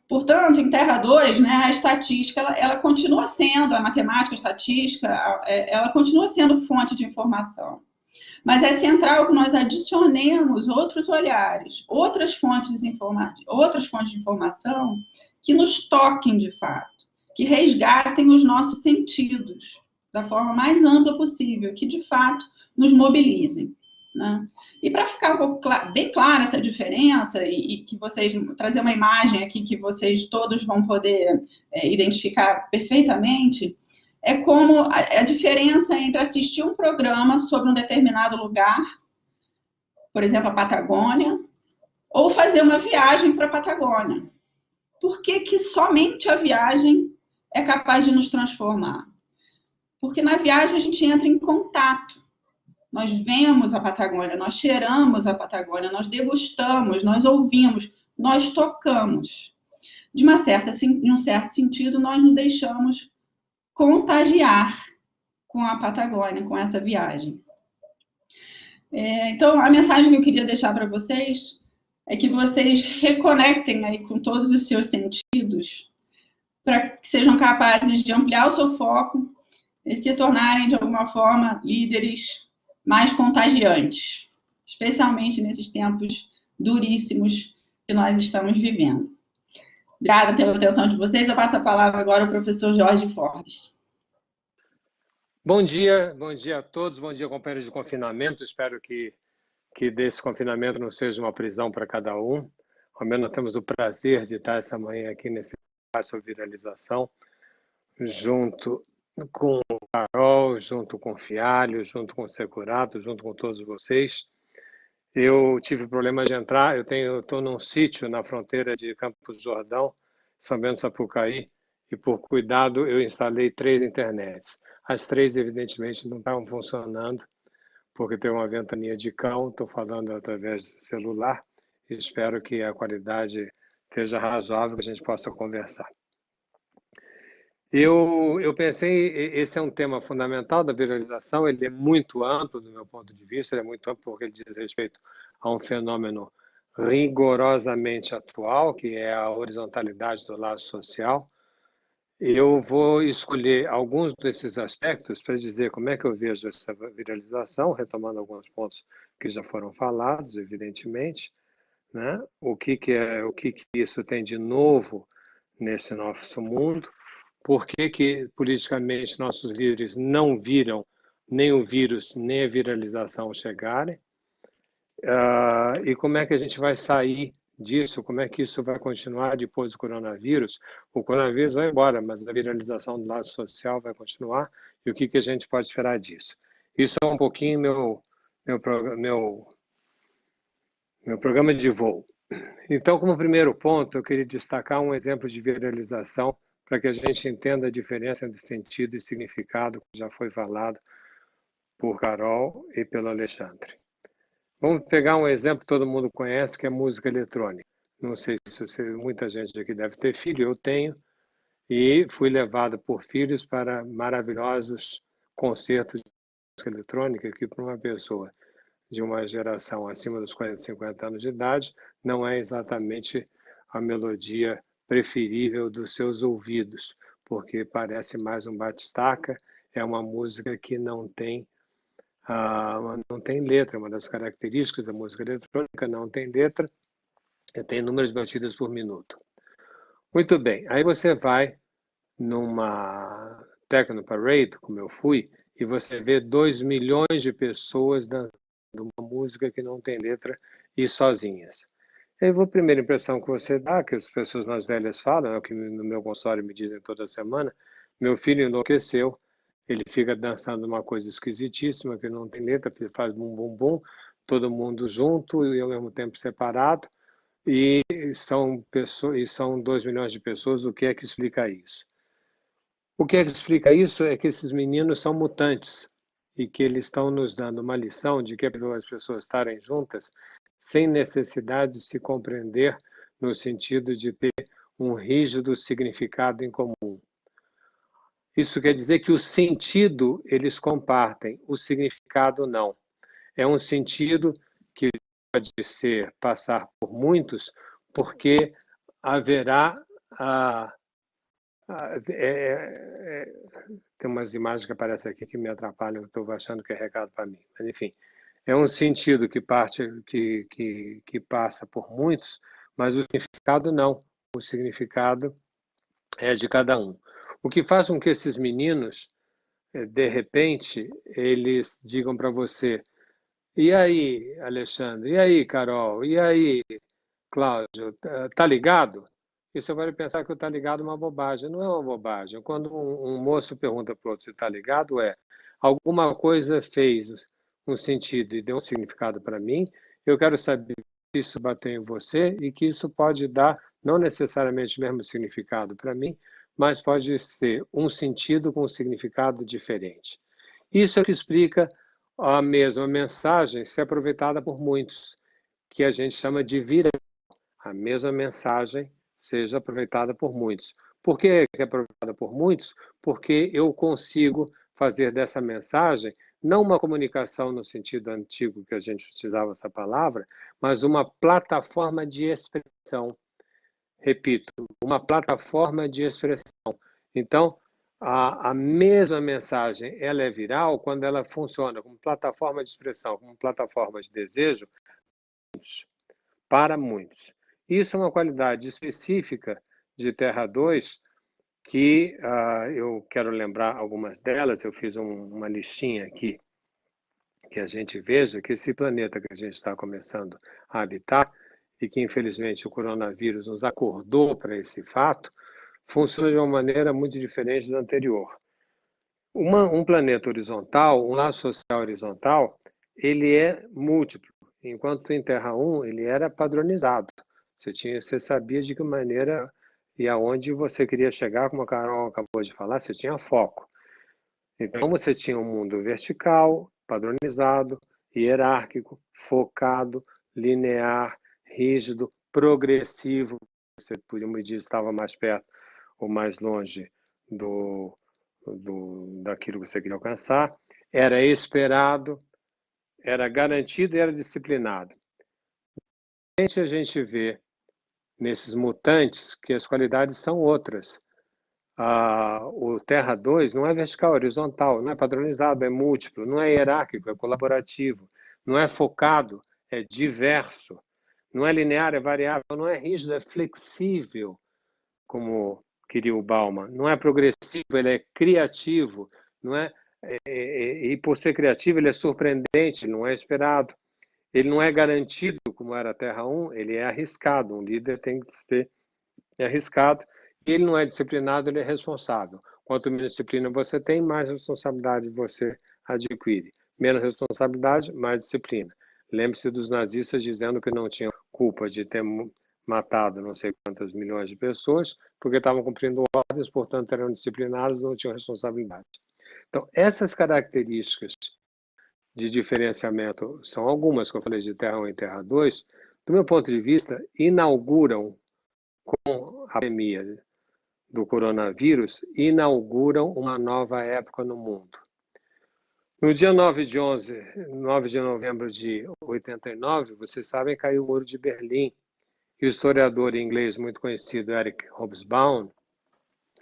Portanto, em Terra 2, né, a estatística, ela continua sendo, a matemática, a estatística, ela continua sendo fonte de informação. Mas é central que nós adicionemos outros olhares, outras fontes de informação que nos toquem de fato, que resgatem os nossos sentidos da forma mais ampla possível, que de fato nos mobilizem. Né? E para ficar um pouco bem clara essa diferença e que vocês trazer uma imagem aqui que vocês todos vão poder identificar perfeitamente, é como a diferença entre assistir um programa sobre um determinado lugar, por exemplo, a Patagônia, ou fazer uma viagem para a Patagônia. Por que somente a viagem é capaz de nos transformar? Porque na viagem a gente entra em contato. Nós vemos a Patagônia, nós cheiramos a Patagônia, nós degustamos, nós ouvimos, nós tocamos. De um certo sentido, nós nos deixamos contagiar com a Patagônia, com essa viagem. Então, a mensagem que eu queria deixar para vocês é que vocês reconectem aí com todos os seus sentidos para que sejam capazes de ampliar o seu foco e se tornarem, de alguma forma, líderes mais contagiantes, especialmente nesses tempos duríssimos que nós estamos vivendo. Obrigada pela atenção de vocês. Eu passo a palavra agora ao professor Jorge Forbes. Bom dia a todos, bom dia, companheiros de confinamento. Espero que desse confinamento não seja uma prisão para cada um. Ao menos nós temos o prazer de estar essa manhã aqui nesse debate sobre viralização, junto com o Carol, junto com o Fialho, junto com o Securato, junto com todos vocês. Eu tive problema de entrar, eu estou num sítio na fronteira de Campos do Jordão, São Bento do Sapucaí, e por cuidado eu instalei 3 internets. As 3, evidentemente, não estavam funcionando, porque tem uma ventania de cão, estou falando através do celular, e espero que a qualidade esteja razoável, que a gente possa conversar. Eu pensei, esse é um tema fundamental da viralização, ele é muito amplo do meu ponto de vista, ele é muito amplo porque ele diz respeito a um fenômeno rigorosamente atual, que é a horizontalidade do laço social. Eu vou escolher alguns desses aspectos para dizer como é que eu vejo essa viralização, retomando alguns pontos que já foram falados, evidentemente, né? O que isso tem de novo nesse nosso mundo, por que politicamente nossos líderes não viram nem o vírus, nem a viralização chegarem, e como é que a gente vai sair disso, como é que isso vai continuar depois do coronavírus. O coronavírus vai embora, mas a viralização do lado social vai continuar, e o que a gente pode esperar disso. Isso é um pouquinho meu programa de voo. Então, como primeiro ponto, eu queria destacar um exemplo de viralização para que a gente entenda a diferença entre sentido e significado, que já foi falado por Carol e pelo Alexandre. Vamos pegar um exemplo que todo mundo conhece, que é música eletrônica. Não sei se muita gente aqui deve ter filho, eu tenho, e fui levado por filhos para maravilhosos concertos de música eletrônica, que para uma pessoa de uma geração acima dos 40, 50 anos de idade, não é exatamente a melodia preferível dos seus ouvidos, porque parece mais um batistaca, é uma música que não tem letra, uma das características da música eletrônica não tem letra, e tem números de batidas por minuto. Muito bem, aí você vai numa Techno Parade, como eu fui, e você vê 2 milhões de pessoas dançando uma música que não tem letra e sozinhas. E aí, a primeira impressão que você dá, que as pessoas mais velhas falam, é o que no meu consultório me dizem toda semana, meu filho enlouqueceu, ele fica dançando uma coisa esquisitíssima, que não tem letra, faz bum, bum, bum, todo mundo junto e ao mesmo tempo separado, e são 2 milhões de pessoas, o que é que explica isso? O que é que explica isso é que esses meninos são mutantes e que eles estão nos dando uma lição de que as pessoas estarem juntas sem necessidade de se compreender no sentido de ter um rígido significado em comum. Isso quer dizer que o sentido eles compartem, o significado não. É um sentido que pode ser passar por muitos, porque haverá tem umas imagens que aparecem aqui que me atrapalham, eu estou achando que é recado para mim. Mas, enfim, é um sentido que passa por muitos, mas o significado não. O significado é de cada um. O que faz com que esses meninos, de repente, eles digam para você: e aí, Alexandre? E aí, Carol? E aí, Cláudio? Tá ligado? E você vai pensar que o tá ligado é uma bobagem. Não é uma bobagem. Quando um moço pergunta para o outro se está ligado, alguma coisa fez um sentido e deu um significado para mim, eu quero saber se isso bateu em você e que isso pode dar, não necessariamente o mesmo significado para mim, mas pode ser um sentido com um significado diferente. Isso é o que explica a mesma mensagem ser aproveitada por muitos, que a gente chama de viralização. A mesma mensagem seja aproveitada por muitos. Por que é aproveitada por muitos? Porque eu consigo fazer dessa mensagem não uma comunicação no sentido antigo que a gente utilizava essa palavra, mas uma plataforma de expressão. Repito, uma plataforma de expressão. Então, a mesma mensagem ela é viral quando ela funciona como plataforma de expressão, como plataforma de desejo para muitos. Isso é uma qualidade específica de Terra 2, que eu quero lembrar algumas delas. Eu fiz uma listinha aqui, que a gente veja que esse planeta que a gente está começando a habitar, e que infelizmente o coronavírus nos acordou para esse fato, funciona de uma maneira muito diferente da anterior. Um planeta horizontal, um laço social horizontal, ele é múltiplo, enquanto em Terra 1 ele era padronizado. Você sabia de que maneira e aonde você queria chegar, como a Carol acabou de falar, você tinha foco. Então você tinha um mundo vertical, padronizado, hierárquico, focado, linear, rígido, progressivo. Você podia medir se estava mais perto ou mais longe daquilo que você queria alcançar. Era esperado, era garantido e era disciplinado. A gente vê nesses mutantes que as qualidades são outras. O Terra 2 não é vertical, é horizontal, não é padronizado, é múltiplo, não é hierárquico, é colaborativo, não é focado, é diverso, não é linear, é variável, não é rígido, é flexível, como queria o Bauman, não é progressivo, ele é criativo, não é? E por ser criativo, ele é surpreendente, não é esperado. Ele não é garantido, como era a Terra 1, ele é arriscado. Um líder tem que ser arriscado. Ele não é disciplinado, ele é responsável. Quanto menos disciplina você tem, mais responsabilidade você adquire. Menos responsabilidade, mais disciplina. Lembre-se dos nazistas dizendo que não tinham culpa de ter matado não sei quantas milhões de pessoas, porque estavam cumprindo ordens, portanto eram disciplinados, não tinham responsabilidade. Então, essas características de diferenciamento são algumas que eu falei de Terra 1 e Terra 2, do meu ponto de vista, inauguram, com a pandemia do coronavírus, inauguram uma nova época no mundo. No dia 9 de novembro de 89, vocês sabem, caiu o Muro de Berlim. E o historiador inglês muito conhecido, Eric Hobsbawm,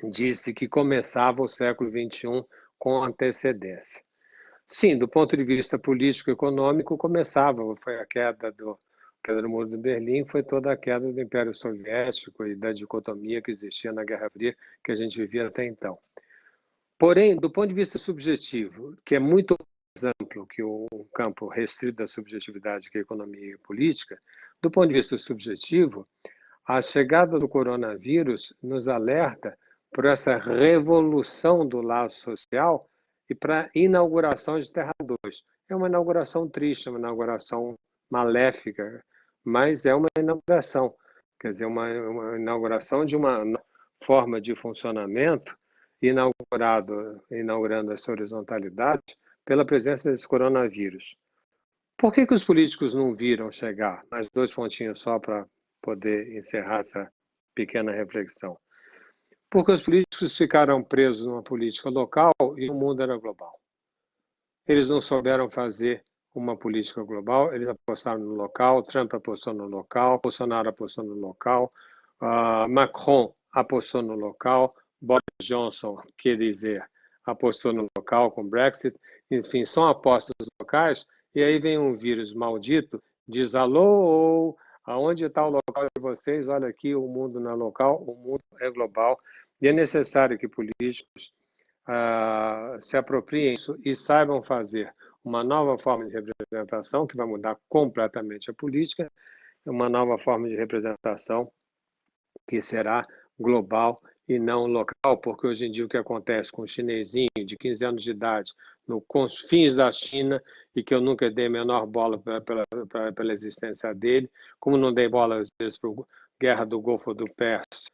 disse que começava o século XXI com antecedência. Sim, do ponto de vista político-econômico, começava, foi a queda do Muro de Berlim, foi toda a queda do Império Soviético e da dicotomia que existia na Guerra Fria, que a gente vivia até então. Porém, do ponto de vista subjetivo, que é muito mais amplo que o campo restrito da subjetividade, que é a economia e a política, do ponto de vista subjetivo, a chegada do coronavírus nos alerta por essa revolução do laço social e para a inauguração de Terra 2. É uma inauguração triste, uma inauguração maléfica, mas é uma inauguração. Quer dizer, uma inauguração de uma forma de funcionamento inaugurando essa horizontalidade pela presença desse coronavírus. Por que os políticos não viram chegar? Mais 2 pontinhos só para poder encerrar essa pequena reflexão. Porque os políticos ficaram presos numa política local e o mundo era global. Eles não souberam fazer uma política global, eles apostaram no local, Trump apostou no local, Bolsonaro apostou no local, Macron apostou no local, Boris Johnson, quer dizer, apostou no local com Brexit, enfim, são apostas locais, e aí vem um vírus maldito, diz, alô, aonde está o local de vocês? Olha aqui, o mundo não é local, o mundo é global, e é necessário que políticos se apropriem disso e saibam fazer uma nova forma de representação, que vai mudar completamente a política, uma nova forma de representação que será global e não local, porque hoje em dia o que acontece com o chinesinho de 15 anos de idade, nos confins da China, e que eu nunca dei a menor bola pela existência dele, como não dei bola às vezes para a Guerra do Golfo do Pérsia,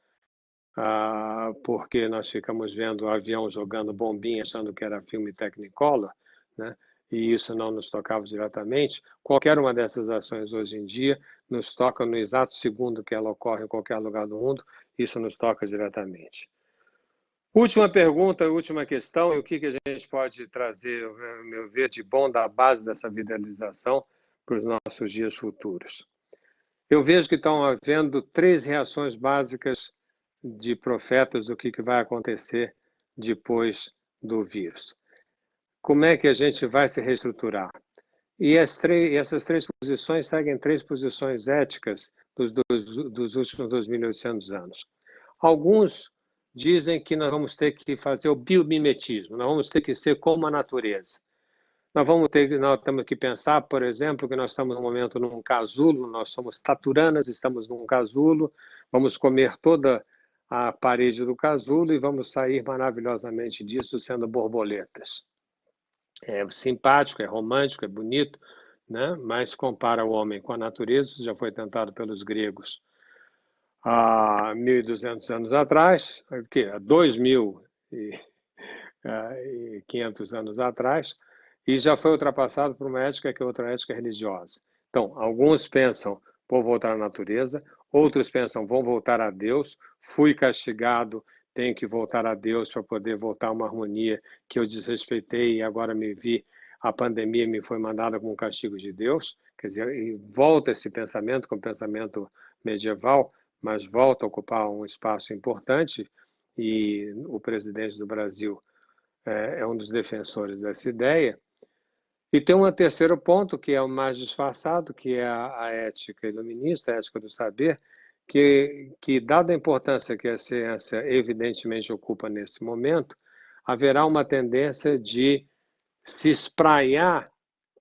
porque nós ficamos vendo o avião jogando bombinha, achando que era filme Technicolor, né? E isso não nos tocava diretamente. Qualquer uma dessas ações hoje em dia nos toca no exato segundo que ela ocorre em qualquer lugar do mundo, isso nos toca diretamente. Última pergunta, última questão, e o que a gente pode trazer, ao meu ver, de bom da base dessa viralização para os nossos dias futuros? Eu vejo que estão havendo 3 reações básicas de profetas do que vai acontecer depois do vírus. Como é que a gente vai se reestruturar? E essas 3 posições seguem 3 posições éticas dos últimos 2.800 anos. Alguns dizem que nós vamos ter que fazer o biomimetismo, nós vamos ter que ser como a natureza. Nós temos que pensar, por exemplo, que nós estamos no momento num casulo, nós somos taturanas, estamos num casulo, vamos comer toda a parede do casulo e vamos sair maravilhosamente disso sendo borboletas. É simpático, é romântico, é bonito, né? Mas compara o homem com a natureza, isso já foi tentado pelos gregos há 1.200 anos atrás, há 2.500 anos atrás, e já foi ultrapassado por uma ética que é outra ética religiosa. Então, alguns pensam, vou voltar à natureza, outros pensam, vão voltar a Deus, fui castigado, tenho que voltar a Deus para poder voltar a uma harmonia que eu desrespeitei e agora me vi, a pandemia me foi mandada como um castigo de Deus. Quer dizer, e volta esse pensamento como pensamento medieval, mas volta a ocupar um espaço importante, e o presidente do Brasil é um dos defensores dessa ideia. E tem um terceiro ponto, que é o mais disfarçado, que é a ética iluminista, a ética do saber, que dada a importância que a ciência evidentemente ocupa nesse momento, haverá uma tendência de se espraiar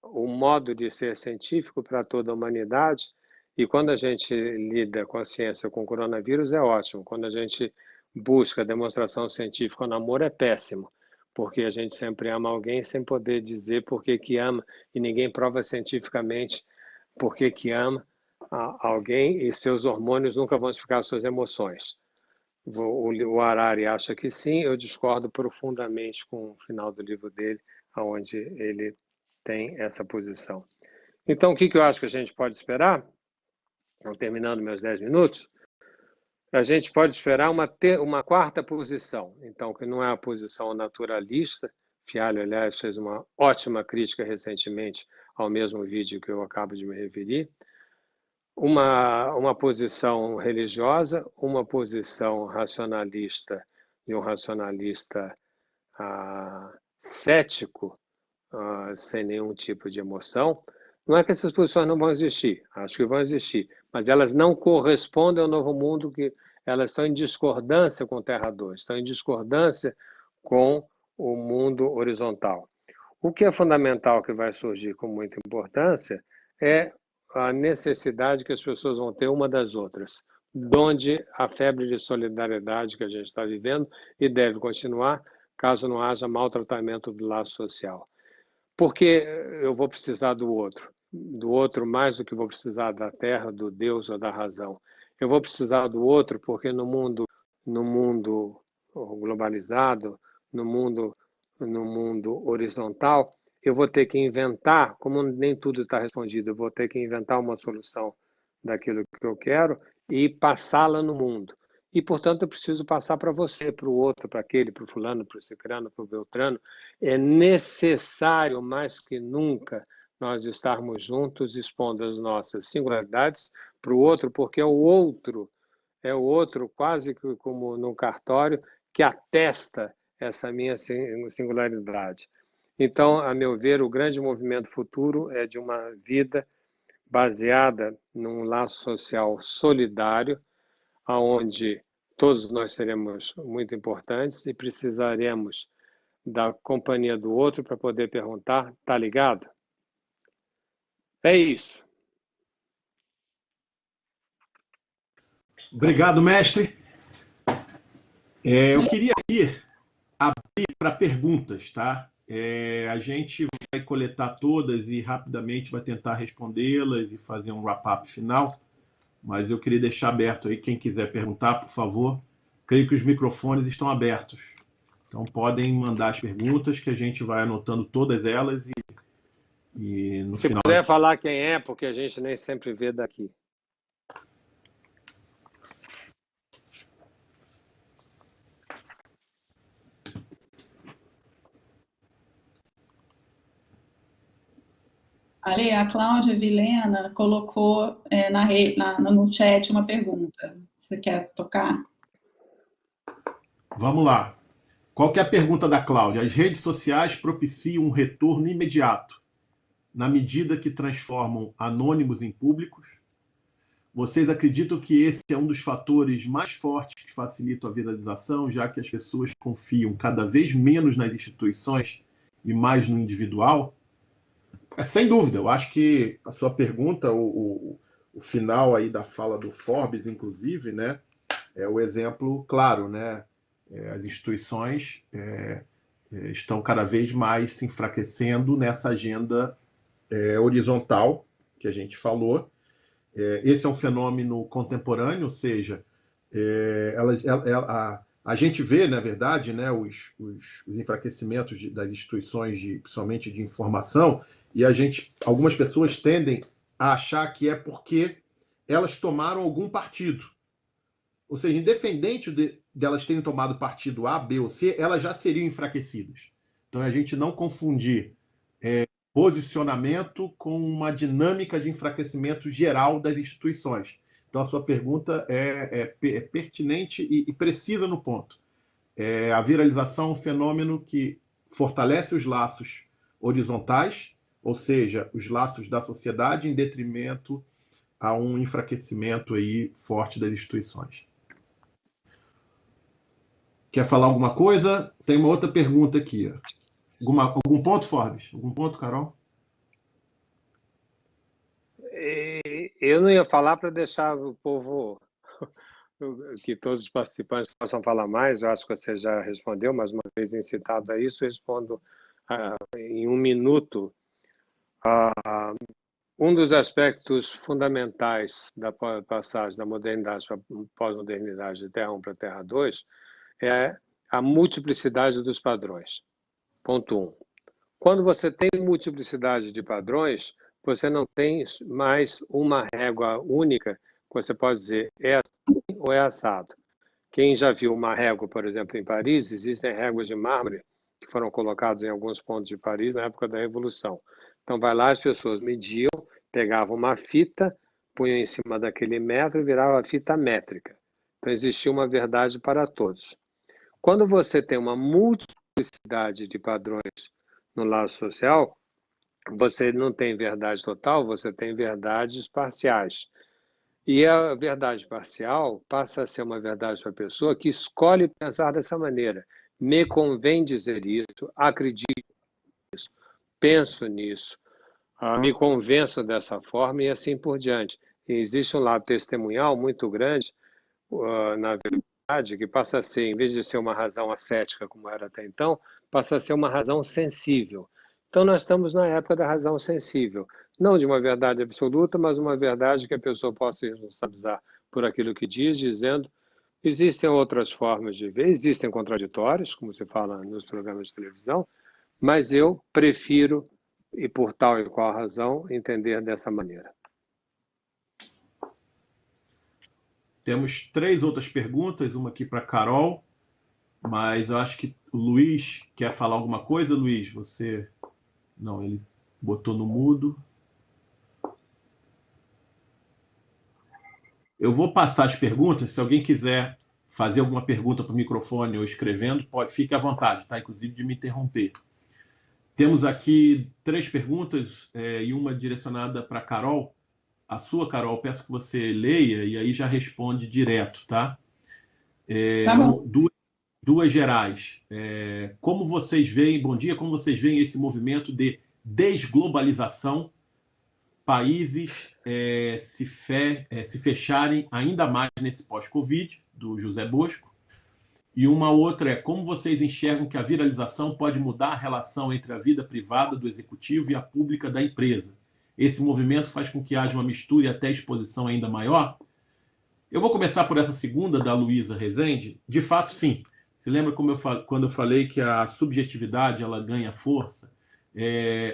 o modo de ser científico para toda a humanidade. E quando a gente lida com a ciência, com o coronavírus, é ótimo. Quando a gente busca demonstração científica no amor, é péssimo, porque a gente sempre ama alguém sem poder dizer por que ama, e ninguém prova cientificamente por que ama alguém, e seus hormônios nunca vão explicar suas emoções. O Harari acha que sim, eu discordo profundamente com o final do livro dele, onde ele tem essa posição. Então, o que eu acho que a gente pode esperar? Terminando meus 10 minutos, a gente pode esperar uma quarta posição, então, que não é a posição naturalista. Fialho, aliás, fez uma ótima crítica recentemente ao mesmo vídeo que eu acabo de me referir. Uma posição religiosa, uma posição racionalista, de um racionalista cético, sem nenhum tipo de emoção. Não é que essas posições não vão existir, acho que vão existir, mas elas não correspondem ao novo mundo, que elas estão em discordância com o Terra 2, estão em discordância com o mundo horizontal. O que é fundamental, que vai surgir com muita importância, é a necessidade que as pessoas vão ter uma das outras, donde a febre de solidariedade que a gente está vivendo e deve continuar, caso não haja maltratamento do laço social. Porque eu vou precisar do outro mais do que vou precisar da terra, do Deus ou da razão. Eu vou precisar do outro porque no mundo globalizado, no mundo horizontal, eu vou ter que inventar, como nem tudo está respondido, eu vou ter que inventar uma solução daquilo que eu quero e passá-la no mundo. E, portanto, eu preciso passar para você, para o outro, para aquele, para o fulano, para o cicrano, para o beltrano. É necessário, mais que nunca, nós estarmos juntos, expondo as nossas singularidades para o outro, porque é o outro, quase que como no cartório, que atesta essa minha singularidade. Então, a meu ver, o grande movimento futuro é de uma vida baseada num laço social solidário, onde todos nós seremos muito importantes e precisaremos da companhia do outro para poder perguntar, tá ligado? É isso. Obrigado, mestre. Eu queria aqui abrir para perguntas, tá? A gente vai coletar todas e rapidamente vai tentar respondê-las e fazer um wrap-up final, mas eu queria deixar aberto aí, quem quiser perguntar, por favor. Creio que os microfones estão abertos, então podem mandar as perguntas que a gente vai anotando todas elas e no Se final... puder falar quem é, porque a gente nem sempre vê daqui. Ale, a Cláudia Vilhena colocou no chat uma pergunta. Você quer tocar? Vamos lá. Qual que é a pergunta da Cláudia? As redes sociais propiciam um retorno imediato, na medida que transformam anônimos em públicos? Vocês acreditam que esse é um dos fatores mais fortes que facilitam a viralização, já que as pessoas confiam cada vez menos nas instituições e mais no individual? Sem dúvida, eu acho que a sua pergunta, o final aí da fala do Forbes, inclusive, né, é o exemplo claro, né? As instituições estão cada vez mais se enfraquecendo nessa agenda horizontal que a gente falou. Esse é um fenômeno contemporâneo, ou seja, a gente vê, na verdade, né, os enfraquecimentos das instituições, principalmente de informação, e algumas pessoas tendem a achar que é porque elas tomaram algum partido. Ou seja, independente de elas terem tomado partido A, B ou C, elas já seriam enfraquecidas. Então, a gente não confundir posicionamento com uma dinâmica de enfraquecimento geral das instituições. Então, a sua pergunta é pertinente e precisa no ponto. A viralização é um fenômeno que fortalece os laços horizontais, ou seja, os laços da sociedade, em detrimento a um enfraquecimento aí forte das instituições. Quer falar alguma coisa? Tem uma outra pergunta aqui. Algum ponto, Forbes? Algum ponto, Carol? Eu não ia falar para deixar o povo, que todos os participantes possam falar mais. Eu acho que você já respondeu, mas uma vez incitado a isso, eu respondo em um minuto. Um dos aspectos fundamentais da passagem da modernidade para a pós-modernidade de Terra 1 para Terra 2 é a multiplicidade dos padrões. Ponto 1. Quando você tem multiplicidade de padrões, você não tem mais uma régua única, que você pode dizer é assim ou é assado. Quem já viu uma régua, por exemplo, em Paris, existem réguas de mármore que foram colocadas em alguns pontos de Paris na época da Revolução. Então, vai lá, as pessoas mediam, pegavam uma fita, punham em cima daquele metro e virava a fita métrica. Então, existia uma verdade para todos. Quando você tem uma multiplicidade de padrões no lado social, você não tem verdade total, você tem verdades parciais. E a verdade parcial passa a ser uma verdade para a pessoa que escolhe pensar dessa maneira. Me convém dizer isso, acredito nisso, penso nisso, me convenço dessa forma e assim por diante. E existe um lado testemunhal muito grande, na verdade, que passa a ser, em vez de ser uma razão ascética, como era até então, passa a ser uma razão sensível. Então, nós estamos na época da razão sensível. Não de uma verdade absoluta, mas uma verdade que a pessoa possa se responsabilizar por aquilo que diz, dizendo, existem outras formas de ver, existem contraditórios, como se fala nos programas de televisão, mas eu prefiro, e por tal e qual razão, entender dessa maneira. Temos 3 outras perguntas, uma aqui para a Carol, mas eu acho que o Luiz quer falar alguma coisa, Luiz? Você... Não, ele botou no mudo. Eu vou passar as perguntas, se alguém quiser fazer alguma pergunta para o microfone ou escrevendo, fique à vontade, tá? Inclusive de me interromper. Temos aqui 3 perguntas e uma direcionada para a Carol. A sua, Carol, peço que você leia e aí já responde direto, tá? Tá bom. Duas gerais. Como vocês veem, bom dia, como vocês veem esse movimento de desglobalização, países se fecharem ainda mais nesse pós-Covid, do José Bosco. E uma outra é como vocês enxergam que a viralização pode mudar a relação entre a vida privada do executivo e a pública da empresa. Esse movimento faz com que haja uma mistura e até exposição ainda maior? Eu vou começar por essa segunda, da Luísa Rezende. De fato, sim. Se lembra quando eu falei que a subjetividade ela ganha força?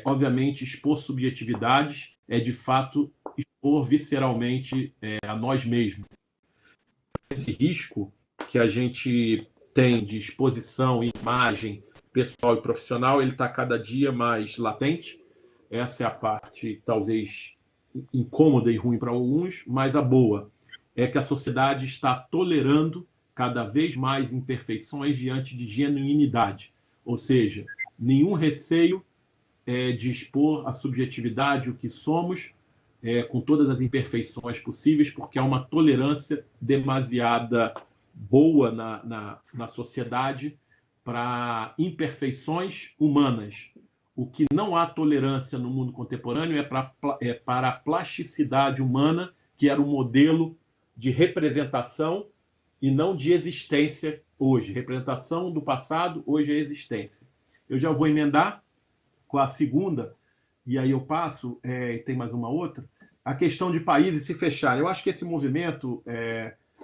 Obviamente, expor subjetividades é, de fato, expor visceralmente a nós mesmos. Esse risco que a gente tem de exposição, imagem pessoal e profissional, ele está cada dia mais latente. Essa é a parte, talvez, incômoda e ruim para alguns, mas a boa é que a sociedade está tolerando cada vez mais imperfeições diante de genuinidade. Ou seja, nenhum receio de expor a subjetividade, o que somos, com todas as imperfeições possíveis, porque há uma tolerância demasiada boa na sociedade para imperfeições humanas. O que não há tolerância no mundo contemporâneo é para a plasticidade humana, que era um modelo de representação e não de existência hoje. Representação do passado, hoje é existência. Eu já vou emendar com a segunda, e aí eu passo, tem mais uma outra, a questão de países se fecharem. Eu acho que esse movimento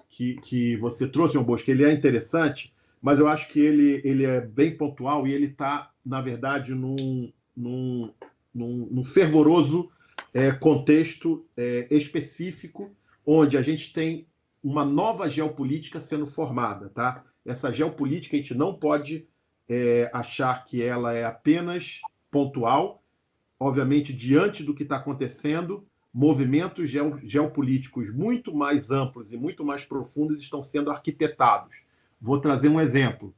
que você trouxe, João Bosco, ele é interessante, mas eu acho que ele é bem pontual e ele está, na verdade, num fervoroso contexto específico, onde a gente tem uma nova geopolítica sendo formada. Tá? Essa geopolítica a gente não pode achar que ela é apenas pontual. Obviamente, diante do que está acontecendo, movimentos geopolíticos muito mais amplos e muito mais profundos estão sendo arquitetados. Vou trazer um exemplo.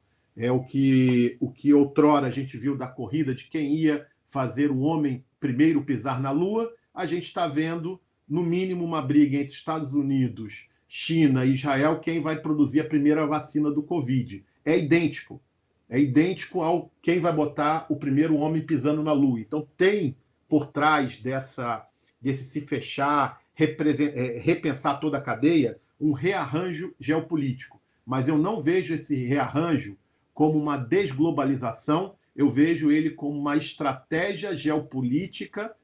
O que outrora a gente viu da corrida de quem ia fazer o homem primeiro pisar na Lua, a gente está vendo, no mínimo, uma briga entre Estados Unidos, China e Israel, quem vai produzir a primeira vacina do Covid. É idêntico. É idêntico ao quem vai botar o primeiro homem pisando na Lua. Então, tem por trás desse se fechar, repensar toda a cadeia, um rearranjo geopolítico. Mas eu não vejo esse rearranjo como uma desglobalização, eu vejo ele como uma estratégia geopolítica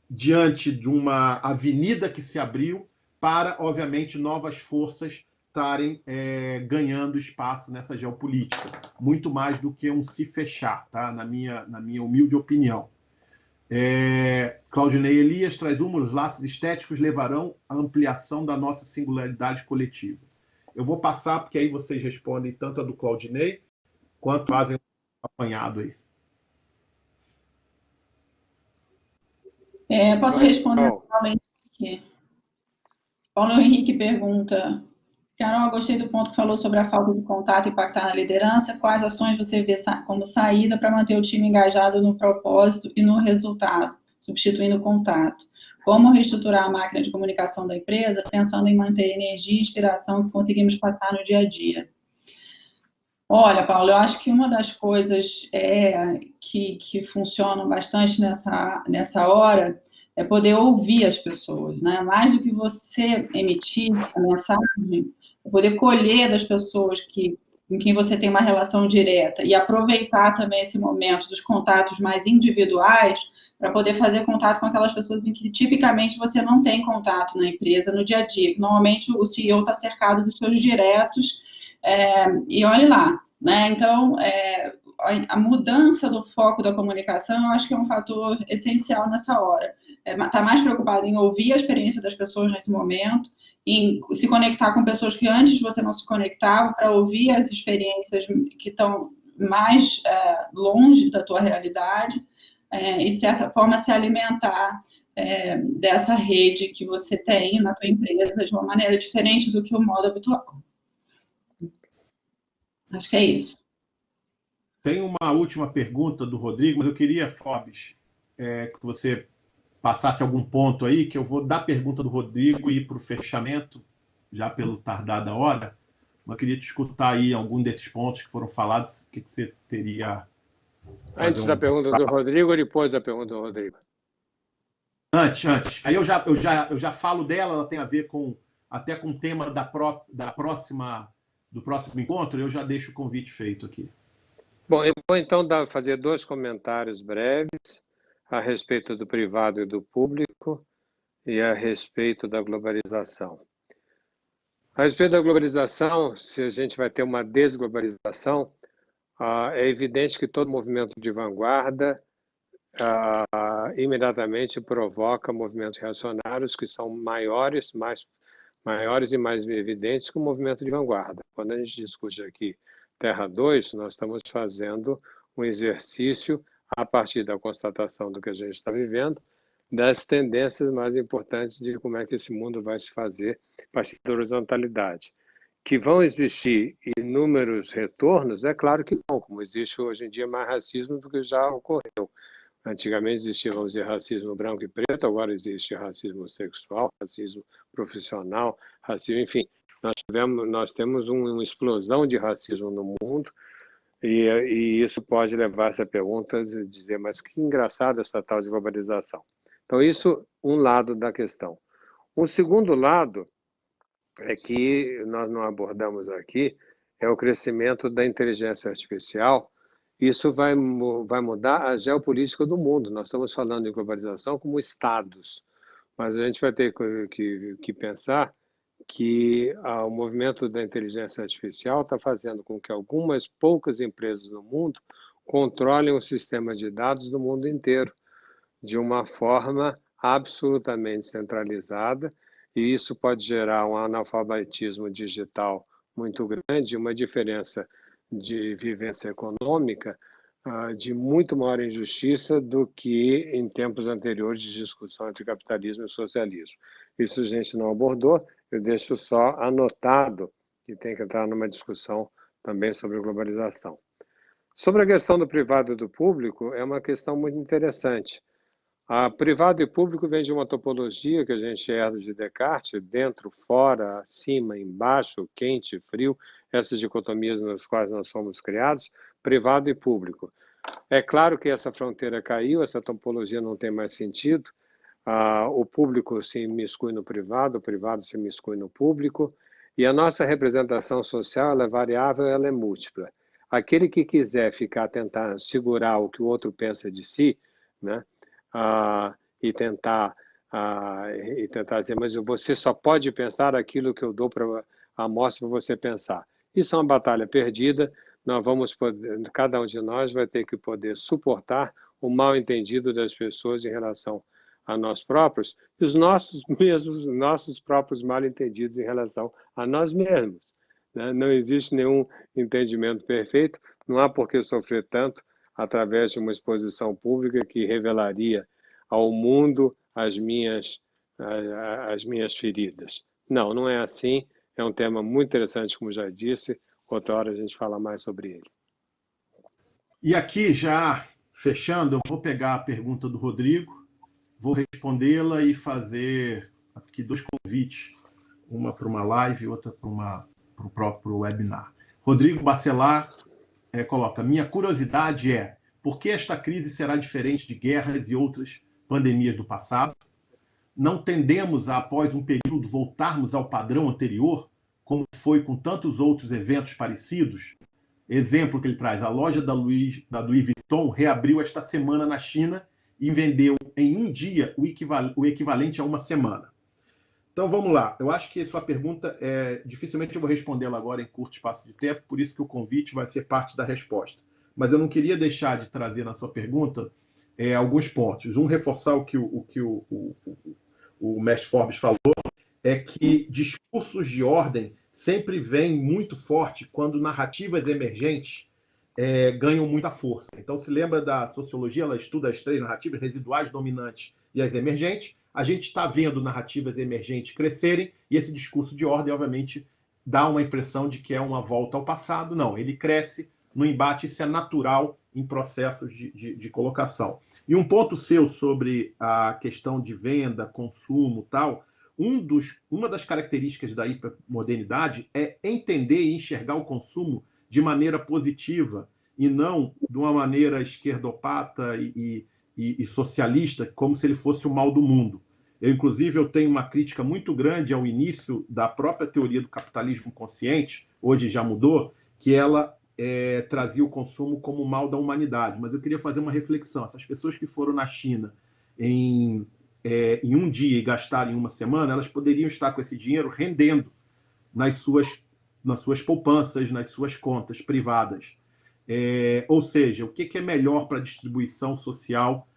diante de uma avenida que se abriu para, obviamente, novas forças estarem ganhando espaço nessa geopolítica. Muito mais do que um se fechar, tá? na minha humilde opinião. Claudinei Elias traz os laços estéticos levarão à ampliação da nossa singularidade coletiva. Eu vou passar, porque aí vocês respondem tanto a do Claudinei, quanto fazem um apanhado aí. Posso responder? Paulo Henrique pergunta: Carol, gostei do ponto que falou sobre a falta de contato impactar na liderança. Quais ações você vê como saída para manter o time engajado no propósito e no resultado, substituindo o contato? Como reestruturar a máquina de comunicação da empresa, pensando em manter energia e inspiração que conseguimos passar no dia a dia? Olha, Paulo, eu acho que uma das coisas que funcionam bastante nessa hora é poder ouvir as pessoas, né? Mais do que você emitir a mensagem, é poder colher das pessoas com quem você tem uma relação direta e aproveitar também esse momento dos contatos mais individuais para poder fazer contato com aquelas pessoas em que tipicamente você não tem contato na empresa no dia a dia. Normalmente o CEO está cercado dos seus diretos e olhe lá, né? Então, a mudança do foco da comunicação, eu acho que é um fator essencial nessa hora. Tá mais preocupado em ouvir a experiência das pessoas nesse momento, em se conectar com pessoas que antes você não se conectava, para ouvir as experiências que estão mais longe da tua realidade, e, de certa forma, se alimentar dessa rede que você tem na tua empresa de uma maneira diferente do que o modo habitual. Acho que é isso. Tem uma última pergunta do Rodrigo, mas eu queria, Forbes, que você passasse algum ponto aí, que eu vou dar a pergunta do Rodrigo e ir para o fechamento, já pelo tardar da hora. Mas eu queria te escutar aí algum desses pontos que foram falados, o que você teria... Antes da pergunta do Rodrigo ou depois da pergunta do Rodrigo? Antes. Aí eu já falo dela, ela tem a ver até com o tema do próximo encontro, eu já deixo o convite feito aqui. Bom, eu vou então fazer 2 comentários breves a respeito do privado e do público e a respeito da globalização. A respeito da globalização, se a gente vai ter uma desglobalização, é evidente que todo movimento de vanguarda imediatamente provoca movimentos reacionários que são maiores e mais evidentes que o movimento de vanguarda. Quando a gente discute aqui Terra 2, nós estamos fazendo um exercício a partir da constatação do que a gente está vivendo, das tendências mais importantes de como é que esse mundo vai se fazer a partir da horizontalidade. Que vão existir inúmeros retornos, é claro que não, como existe hoje em dia mais racismo do que já ocorreu. Antigamente existia, vamos dizer, racismo branco e preto, agora existe racismo sexual, racismo profissional, racismo, enfim. Nós temos uma explosão de racismo no mundo e isso pode levar a essa pergunta de dizer, mas que engraçado essa tal de globalização. Então, isso um lado da questão. O segundo lado é que nós não abordamos aqui, é o crescimento da inteligência artificial. Isso vai mudar a geopolítica do mundo. Nós estamos falando em globalização como estados, mas a gente vai ter que pensar que o movimento da inteligência artificial está fazendo com que algumas poucas empresas no mundo controlem o sistema de dados do mundo inteiro de uma forma absolutamente centralizada, e isso pode gerar um analfabetismo digital muito grande, uma diferença de vivência econômica de muito maior injustiça do que em tempos anteriores de discussão entre capitalismo e socialismo. Isso a gente não abordou, eu deixo só anotado que tem que entrar numa discussão também sobre globalização. Sobre a questão do privado e do público, é uma questão muito interessante. Privado e público vem de uma topologia que a gente herda de Descartes, dentro, fora, acima, embaixo, quente, frio, essas dicotomias nas quais nós fomos criados, privado e público. É claro que essa fronteira caiu, essa topologia não tem mais sentido, o público se imiscui no privado, o privado se imiscui no público, e a nossa representação social ela é variável, ela é múltipla. Aquele que quiser tentar segurar o que o outro pensa de si, né? E tentar dizer, mas você só pode pensar aquilo que eu dou para a amostra para você pensar. Isso é uma batalha perdida, cada um de nós vai ter que poder suportar o mal entendido das pessoas em relação a nós próprios e os nossos próprios mal entendidos em relação a nós mesmos. Né? Não existe nenhum entendimento perfeito, não há por que sofrer tanto através de uma exposição pública que revelaria ao mundo as minhas feridas. Não, não é assim. É um tema muito interessante, como já disse. Outra hora a gente fala mais sobre ele. E aqui, já fechando, eu vou pegar a pergunta do Rodrigo, vou respondê-la e fazer aqui 2 convites, uma para uma live e outra para o próprio webinar. Rodrigo Bacelar coloca, minha curiosidade é, por que esta crise será diferente de guerras e outras pandemias do passado? Não tendemos a, após um período, voltarmos ao padrão anterior, como foi com tantos outros eventos parecidos? Exemplo que ele traz, a loja da Louis Vuitton reabriu esta semana na China e vendeu em um dia o equivalente a uma semana. Então vamos lá, eu acho que sua pergunta, dificilmente eu vou respondê-la agora em curto espaço de tempo, por isso que o convite vai ser parte da resposta. Mas eu não queria deixar de trazer na sua pergunta alguns pontos. Reforçar o que o mestre Forbes falou, é que discursos de ordem sempre vêm muito forte quando narrativas emergentes ganham muita força. Então, se lembra da sociologia, ela estuda as 3 narrativas, residuais, dominantes e as emergentes. A gente está vendo narrativas emergentes crescerem e esse discurso de ordem, obviamente, dá uma impressão de que é uma volta ao passado. Não, ele cresce no embate, isso é natural em processos de colocação. E um ponto seu sobre a questão de venda, consumo e tal, uma das características da hipermodernidade é entender e enxergar o consumo de maneira positiva e não de uma maneira esquerdopata e socialista, como se ele fosse o mal do mundo. Inclusive, eu tenho uma crítica muito grande ao início da própria teoria do capitalismo consciente, hoje já mudou, que ela trazia o consumo como o mal da humanidade. Mas eu queria fazer uma reflexão. Essas pessoas que foram na China em um dia e gastaram em uma semana, elas poderiam estar com esse dinheiro rendendo nas suas poupanças, nas suas contas privadas. Ou seja, o que é melhor para a distribuição social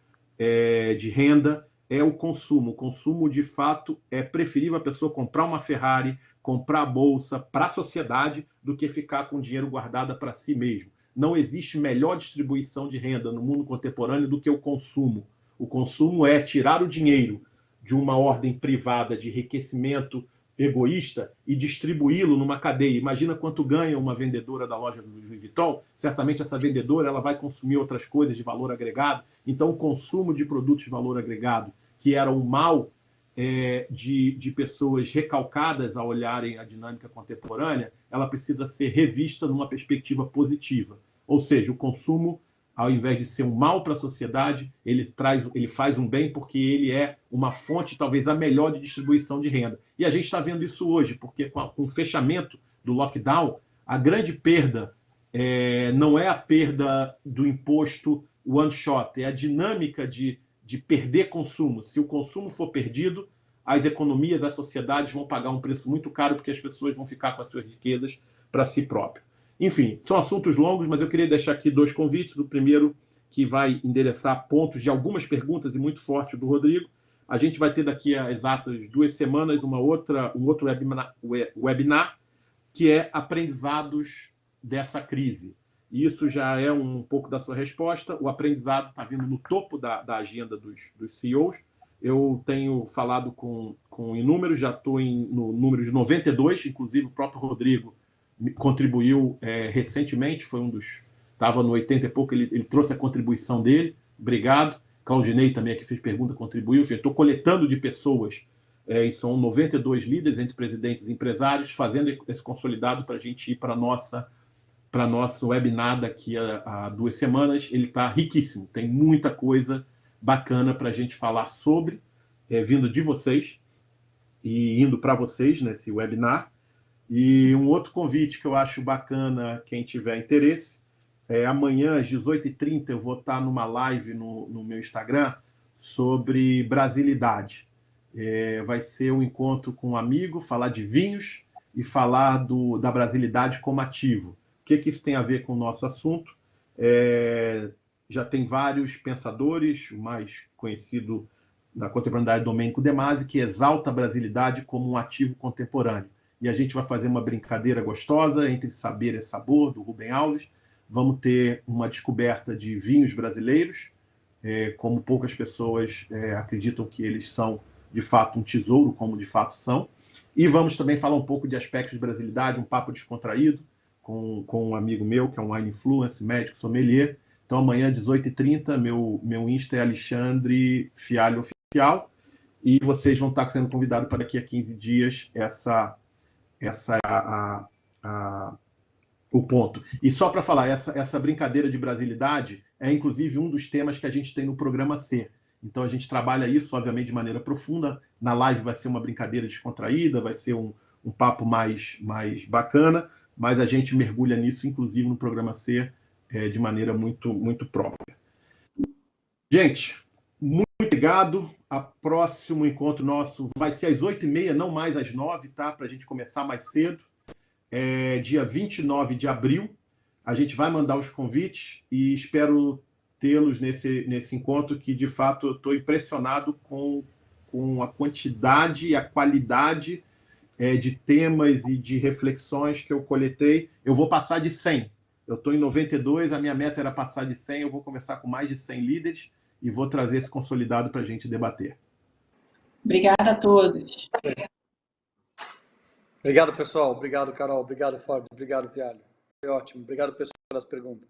de renda é o consumo. O consumo, de fato, é preferível a pessoa comprar uma Ferrari, comprar a bolsa para a sociedade, do que ficar com dinheiro guardado para si mesmo. Não existe melhor distribuição de renda no mundo contemporâneo do que o consumo. O consumo é tirar o dinheiro de uma ordem privada de enriquecimento egoísta e distribuí-lo numa cadeia. Imagina quanto ganha uma vendedora da loja do Louis Vuitton. Certamente essa vendedora ela vai consumir outras coisas de valor agregado. Então, o consumo de produtos de valor agregado, que era um mal de pessoas recalcadas a olharem a dinâmica contemporânea, ela precisa ser revista numa perspectiva positiva. Ou seja, o consumo, ao invés de ser um mal para a sociedade, ele faz um bem porque ele é uma fonte, talvez a melhor de distribuição de renda. E a gente está vendo isso hoje, porque com o fechamento do lockdown, a grande perda não é a perda do imposto one shot, é a dinâmica de perder consumo. Se o consumo for perdido, as economias, as sociedades vão pagar um preço muito caro porque as pessoas vão ficar com as suas riquezas para si próprias. Enfim, são assuntos longos, mas eu queria deixar aqui 2 convites. O primeiro, que vai endereçar pontos de algumas perguntas e muito forte do Rodrigo. A gente vai ter daqui a exatas 2 semanas um outro webinar, que é aprendizados dessa crise. E isso já é um pouco da sua resposta. O aprendizado está vindo no topo da agenda dos CEOs. Eu tenho falado com inúmeros, já estou no número de 92, inclusive o próprio Rodrigo contribuiu recentemente, foi um dos... Estava no 80 e pouco, ele trouxe a contribuição dele. Obrigado. Claudinei também, que fez pergunta, contribuiu. Estou coletando de pessoas, e são 92 líderes, entre presidentes e empresários, fazendo esse consolidado para a gente ir para nosso webinar daqui a 2 semanas. Ele está riquíssimo, tem muita coisa bacana para a gente falar sobre, vindo de vocês e indo para vocês nesse webinar. E um outro convite que eu acho bacana, quem tiver interesse, amanhã às 18h30 eu vou estar numa live no meu Instagram sobre brasilidade. Vai ser um encontro com um amigo, falar de vinhos e falar da brasilidade como ativo. O que isso tem a ver com o nosso assunto? Já tem vários pensadores, o mais conhecido da contemporaneidade, Domênico De Masi, que exalta a brasilidade como um ativo contemporâneo. E a gente vai fazer uma brincadeira gostosa entre saber e sabor, do Rubem Alves. Vamos ter uma descoberta de vinhos brasileiros, como poucas pessoas acreditam que eles são, de fato, um tesouro, como de fato são. E vamos também falar um pouco de aspectos de brasilidade, um papo descontraído, com um amigo meu, que é um wine influencer, médico, sommelier. Então, amanhã, 18h30, meu Insta é Alexandre Fialho Oficial, e vocês vão estar sendo convidados para daqui a 15 dias o ponto. E só para falar, essa brincadeira de brasilidade é, inclusive, um dos temas que a gente tem no programa C. Então, a gente trabalha isso, obviamente, de maneira profunda. Na live vai ser uma brincadeira descontraída, vai ser um papo mais bacana, mas a gente mergulha nisso, inclusive, no programa C, de maneira muito, muito própria. Gente, muito obrigado. O próximo encontro nosso vai ser às 8h30, não mais às 9h, tá? Para a gente começar mais cedo. Dia 29 de abril. A gente vai mandar os convites e espero tê-los nesse encontro, que, de fato, eu estou impressionado com a quantidade e a qualidade de temas e de reflexões que eu coletei. Eu vou passar de 100. Eu estou em 92, a minha meta era passar de 100, eu vou conversar com mais de 100 líderes e vou trazer esse consolidado para a gente debater. Obrigada a todos. Obrigado, pessoal. Obrigado, Carol. Obrigado, Ford. Obrigado, Vialho. Foi ótimo. Obrigado, pessoal, pelas perguntas.